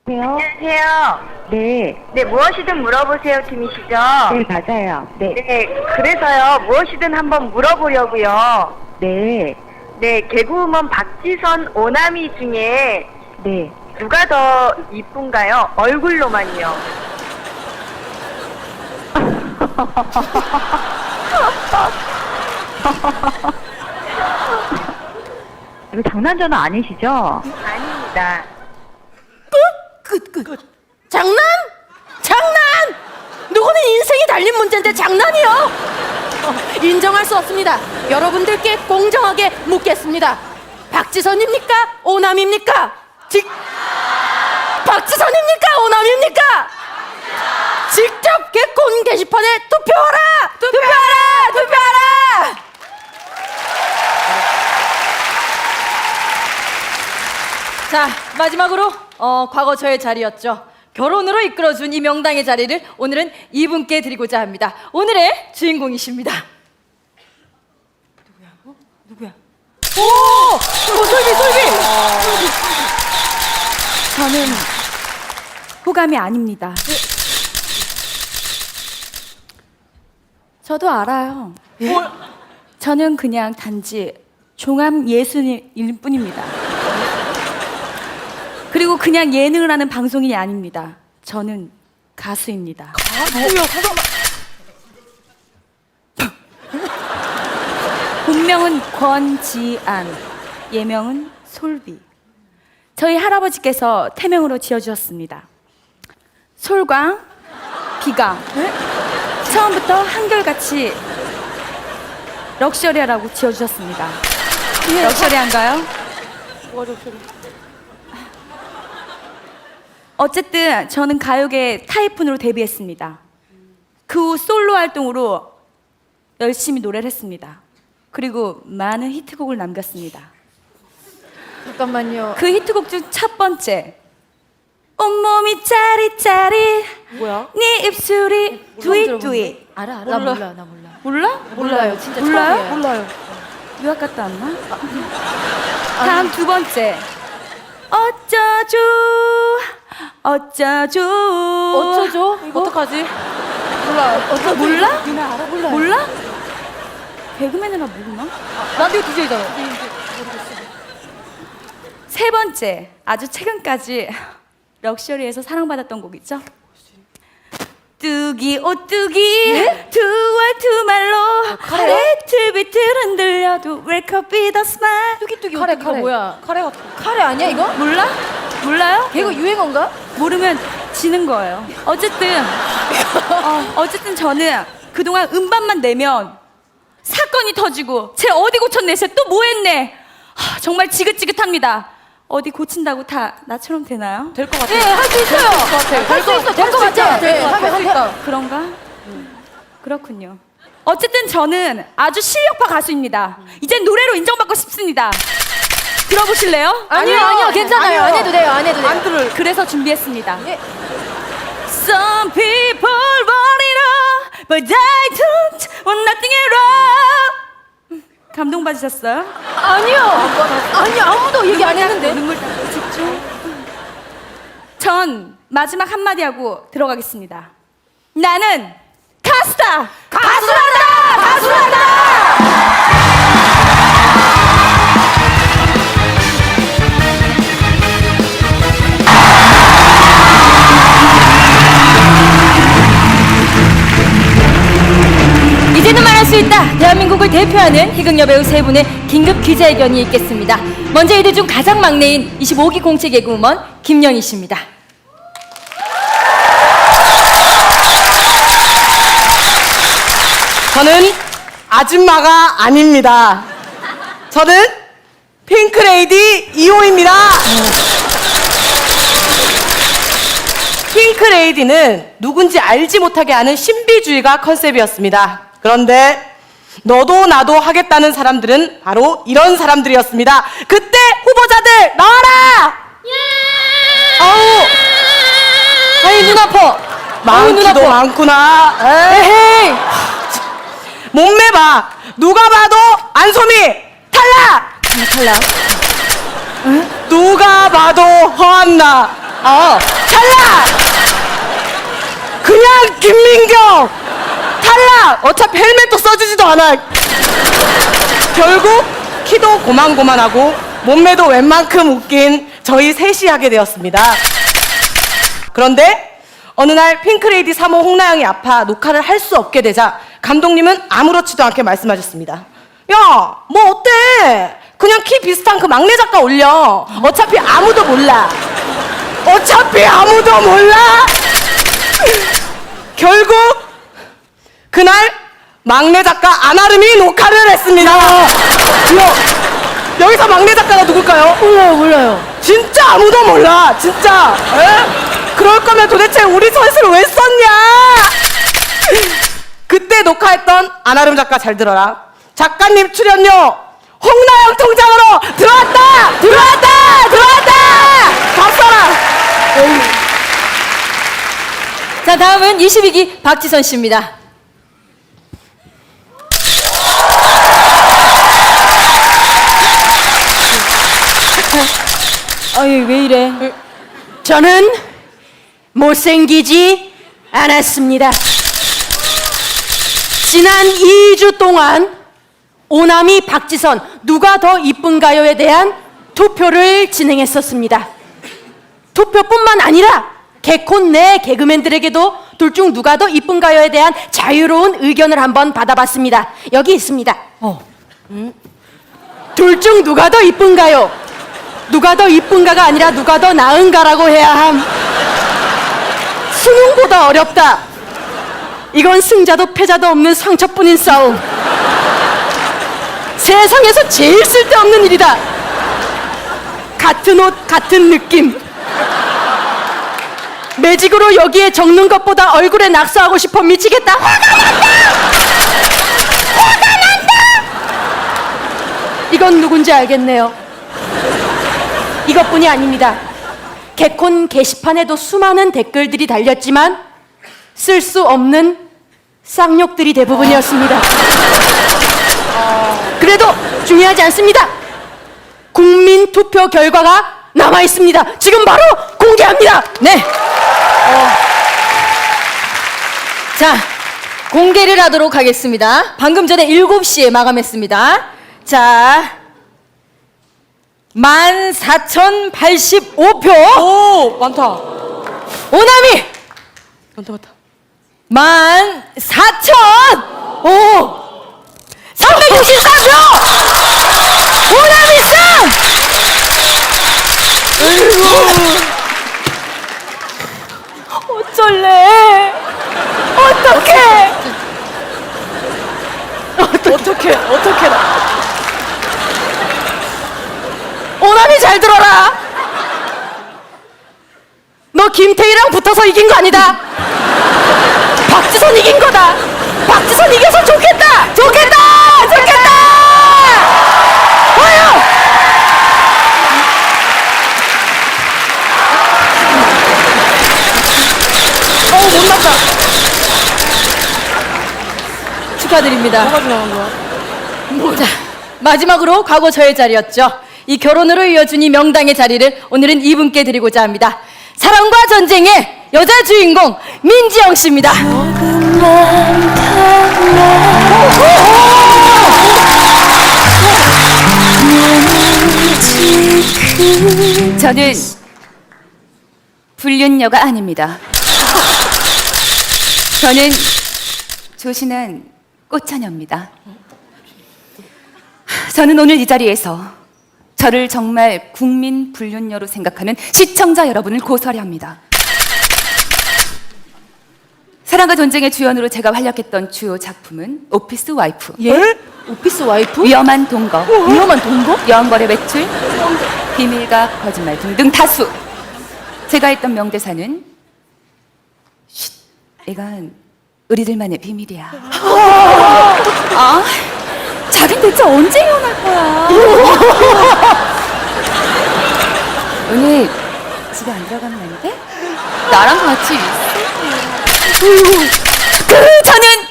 안녕하세요. 네, 무엇이든 물어보세요 팀이시죠? 네, 맞아요. 네, 그래서요, 무엇이든 한번 물어보려고요. 네, 개그우먼 박지선, 오나미 중에 누가 더 이쁜가요? 얼굴로만요.
이거 장난 전화 아니시죠?
아닙니다.
장난? 누구는 인생이 달린 문제인데 장난이요? 인정할 수 없습니다. 여러분들께 공정하게 묻겠습니다. 박지선입니까? 오남입니까? 박지선입니까? 오남입니까? 직접 개콘 게시판에 투표하라! 투표하라!
자, 마지막으로 과거 저의 자리였죠. 결혼으로 이끌어준 이 명당의 자리를 오늘은 이분께 드리고자 합니다. 오늘의 주인공이십니다. 누구야?
오! 솔비!
저는 호감이 아닙니다. 저도 알아요. 저는 그냥 단지 종합 예술일 뿐입니다. 그리고 그냥 예능을 하는 방송인이 아닙니다. 저는 가수입니다. 본명은 권지안, 예명은 솔비. 저희 할아버지께서 태명으로 지어주셨습니다. 솔과 비가 처음부터 한결같이 럭셔리하라고 지어주셨습니다. 럭셔리한가요? 어쨌든 저는 가요계 타이푼으로 데뷔했습니다. 그 후 솔로 활동으로 열심히 노래를 했습니다. 그리고 많은 히트곡을 남겼습니다.
잠깐만요.
그 히트곡 중 첫 번째, 온몸이 짜릿짜릿,
뭐야?
네 입술이 두잇두잇.
알아. 나 몰라.
몰라?
몰라요. 진짜
몰라요?
처음이에요.
몰라요.
유학 갔다 왔나? 다음 두 번째. 어쩌죠? 어쩌죠?
어쩌죠? 이거 어떡하지?
몰라? 몰라? 유나 알아? 몰라? 개그맨이나 모르나?
라디오 DJ잖아.
세 번째, 아주 최근까지 럭셔리에서 사랑받았던 곡 있죠? 뚜기 오뚜기 두알 두말로 비틀비틀 흔들려도 Wake up with a smile.
뚜기뚜기
카레
오뚜기가
카레.
뭐야?
카레가
카레 아니야 이거?
몰라? 몰라요?
이거 유행어인가?
모르면 지는 거예요. 어쨌든 저는 그동안 음반만 내면 사건이 터지고 쟤 어디 고쳤네, 쟤 또 뭐 했네. 정말 지긋지긋합니다. 어디 고친다고 다 나처럼 되나요?
될 것 같아.
네, 할 수 있어요. 할 수 있어. 될 것 같아. 네, 할 수 있다.
그런가? 그렇군요. 어쨌든 저는 아주 실력파 가수입니다. 이젠 노래로 인정받고 싶습니다. 들어보실래요?
아니요, 괜찮아요. 안 해도 돼요. 안 해도 돼요.
안 들을. 그래서 준비했습니다.
예.
Some people want it all, but I don't want nothing at all. 감동받으셨어요?
아니요. 아니 아무도 얘기 안 했는데.
눈물 닦고 집중. 전 마지막 한마디 하고 들어가겠습니다. 나는 가수다! 가수란다! 가수란다! 이제는 말할 수 있다. 대한민국을 대표하는 희극 여배우 세 분의 긴급 기자회견이 있겠습니다. 먼저 이들 중 가장 막내인 25기 공채 개그우먼 김영희 씨입니다.
저는 아줌마가 아닙니다. 저는 핑크레이디 2호입니다. 핑크레이디는 누군지 알지 못하게 하는 신비주의가 컨셉이었습니다. 그런데 너도 나도 하겠다는 사람들은 바로 이런 사람들이었습니다. 그때 후보자들 나와라! 아우!
아이 눈 아파.
많기도 많구나. 에헤이. 몸매 봐. 누가 봐도 안소미 탈락.
탈락.
누가 봐도 허한나. 탈락. 그냥 김민경 탈락. 어차피 헬멧도 써주지도 않아. 결국 키도 고만고만하고 몸매도 웬만큼 웃긴 저희 셋이 하게 되었습니다. 그런데 어느 날 핑크레이디 3호 홍나영이 아파 녹화를 할 수 없게 되자 감독님은 아무렇지도 않게 말씀하셨습니다. 야, 뭐 어때? 그냥 키 비슷한 그 막내 작가 올려. 어차피 아무도 몰라. 결국 그날 막내 작가 안아름이 녹화를 했습니다. 여기서 막내 작가가 누굴까요?
몰라요.
진짜 아무도 몰라. 진짜. 그럴 거면 도대체 우리 셋을 왜 썼냐? 그때 녹화했던 안아름 작가 잘 들어라. 작가님 출연료 홍나영 통장으로 들어왔다. 박사라.
자, 다음은 22기 박지선 씨입니다. 아유, 왜 이래?
저는 못생기지 않았습니다. 지난 2주 동안 오남이 박지선 누가 더 이쁜가요에 대한 투표를 진행했었습니다. 투표뿐만 아니라 개콘 내 개그맨들에게도 둘 중 누가 더 이쁜가요에 대한 자유로운 의견을 한번 받아봤습니다. 여기 있습니다. 둘 중 누가 더 이쁜가요? 누가 더 이쁜가가 아니라 누가 더 나은가라고 해야 함. 수능보다 어렵다. 이건 승자도 패자도 없는 상처뿐인 싸움. 세상에서 제일 쓸데없는 일이다. 같은 옷, 같은 느낌. 매직으로 여기에 적는 것보다 얼굴에 낙서하고 싶어 미치겠다. 화가 난다! 이건 누군지 알겠네요. 이것뿐이 아닙니다. 개콘 게시판에도 수많은 댓글들이 달렸지만 쓸 수 없는 쌍욕들이 대부분이었습니다. 그래도 중요하지 않습니다. 국민 투표 결과가 남아 있습니다. 지금 바로 공개합니다.
네. 자, 공개를 하도록 하겠습니다. 방금 전에 7시에 마감했습니다. 자, 14,085표.
오, 많다.
오남이
많다, 많다.
14,364표. 오남이 쌍. 어쩔래? 어떡해? 어떡해? 오남이 잘 들어라. 너 김태희랑 붙어서 이긴 거 아니다. 박지선 이긴 거다. 박지선 이겨서 좋겠다. 좋겠다. 와요. 못났다. 축하드립니다. 자, 마지막으로 과거 저의 자리였죠. 이 결혼으로 이어준 이 명당의 자리를 오늘은 이분께 드리고자 합니다. 사랑과 전쟁의 여자 주인공 민지영 씨입니다.
저는 불륜녀가 아닙니다. 저는 조신한 꽃처녀입니다. 저는 오늘 이 자리에서 저를 정말 국민 불륜녀로 생각하는 시청자 여러분을 고소하려 합니다. 사랑과 전쟁의 주연으로 제가 활약했던 주요 작품은 오피스 와이프,
예? 오피스 와이프?
위험한 동거,
위험한 동거?
여왕벌의 외출, 비밀과 거짓말 등등 다수. 제가 했던 명대사는 쉿, 이건 우리들만의 비밀이야. 아, 자긴 대체 언제 이혼할 거야? 오늘 집에 안 들어가면 안 돼? 나랑 같이 저는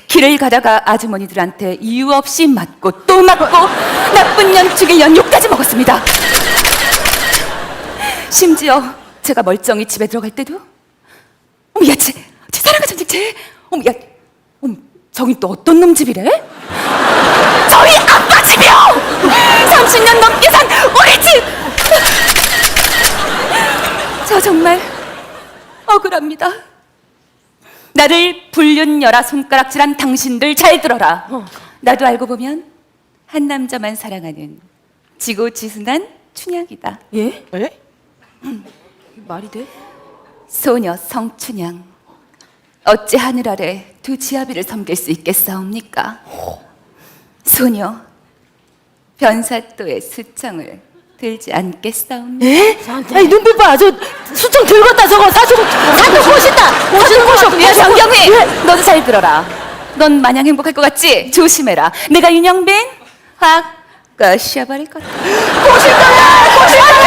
길을 가다가 아주머니들한테 이유 없이 맞고 또 맞고 나쁜 연축에 연욕까지 먹었습니다. 심지어 제가 멀쩡히 집에 들어갈 때도 어머 야, 쟤 사랑과 전쟁 쟤 어머 야, 어머 저긴 또 어떤 놈 집이래? 저희 아빠 집이요! 30년 넘게 산 우리 집! 저 정말 억울합니다. 나를 불륜녀라 손가락질한 당신들 잘 들어라. 나도 알고 보면 한 남자만 사랑하는 지고지순한 춘향이다.
예? 말이 돼?
소녀 성춘향. 어찌 하늘 아래 두 지아비를 섬길 수 있겠사옵니까? 소녀 변사또의 수청을 들지 않겠사옵니까?
예? 아니 눈빛 봐. 저 수청 들었다 저거 사주고 꼬신다. 꼬시는 꼬셔.
야 정경희, 너도 잘 들어라. 넌 마냥 행복할 것 같지? 조심해라. 내가 윤영빈 확 꼬셔버릴 거다.
꼬신다.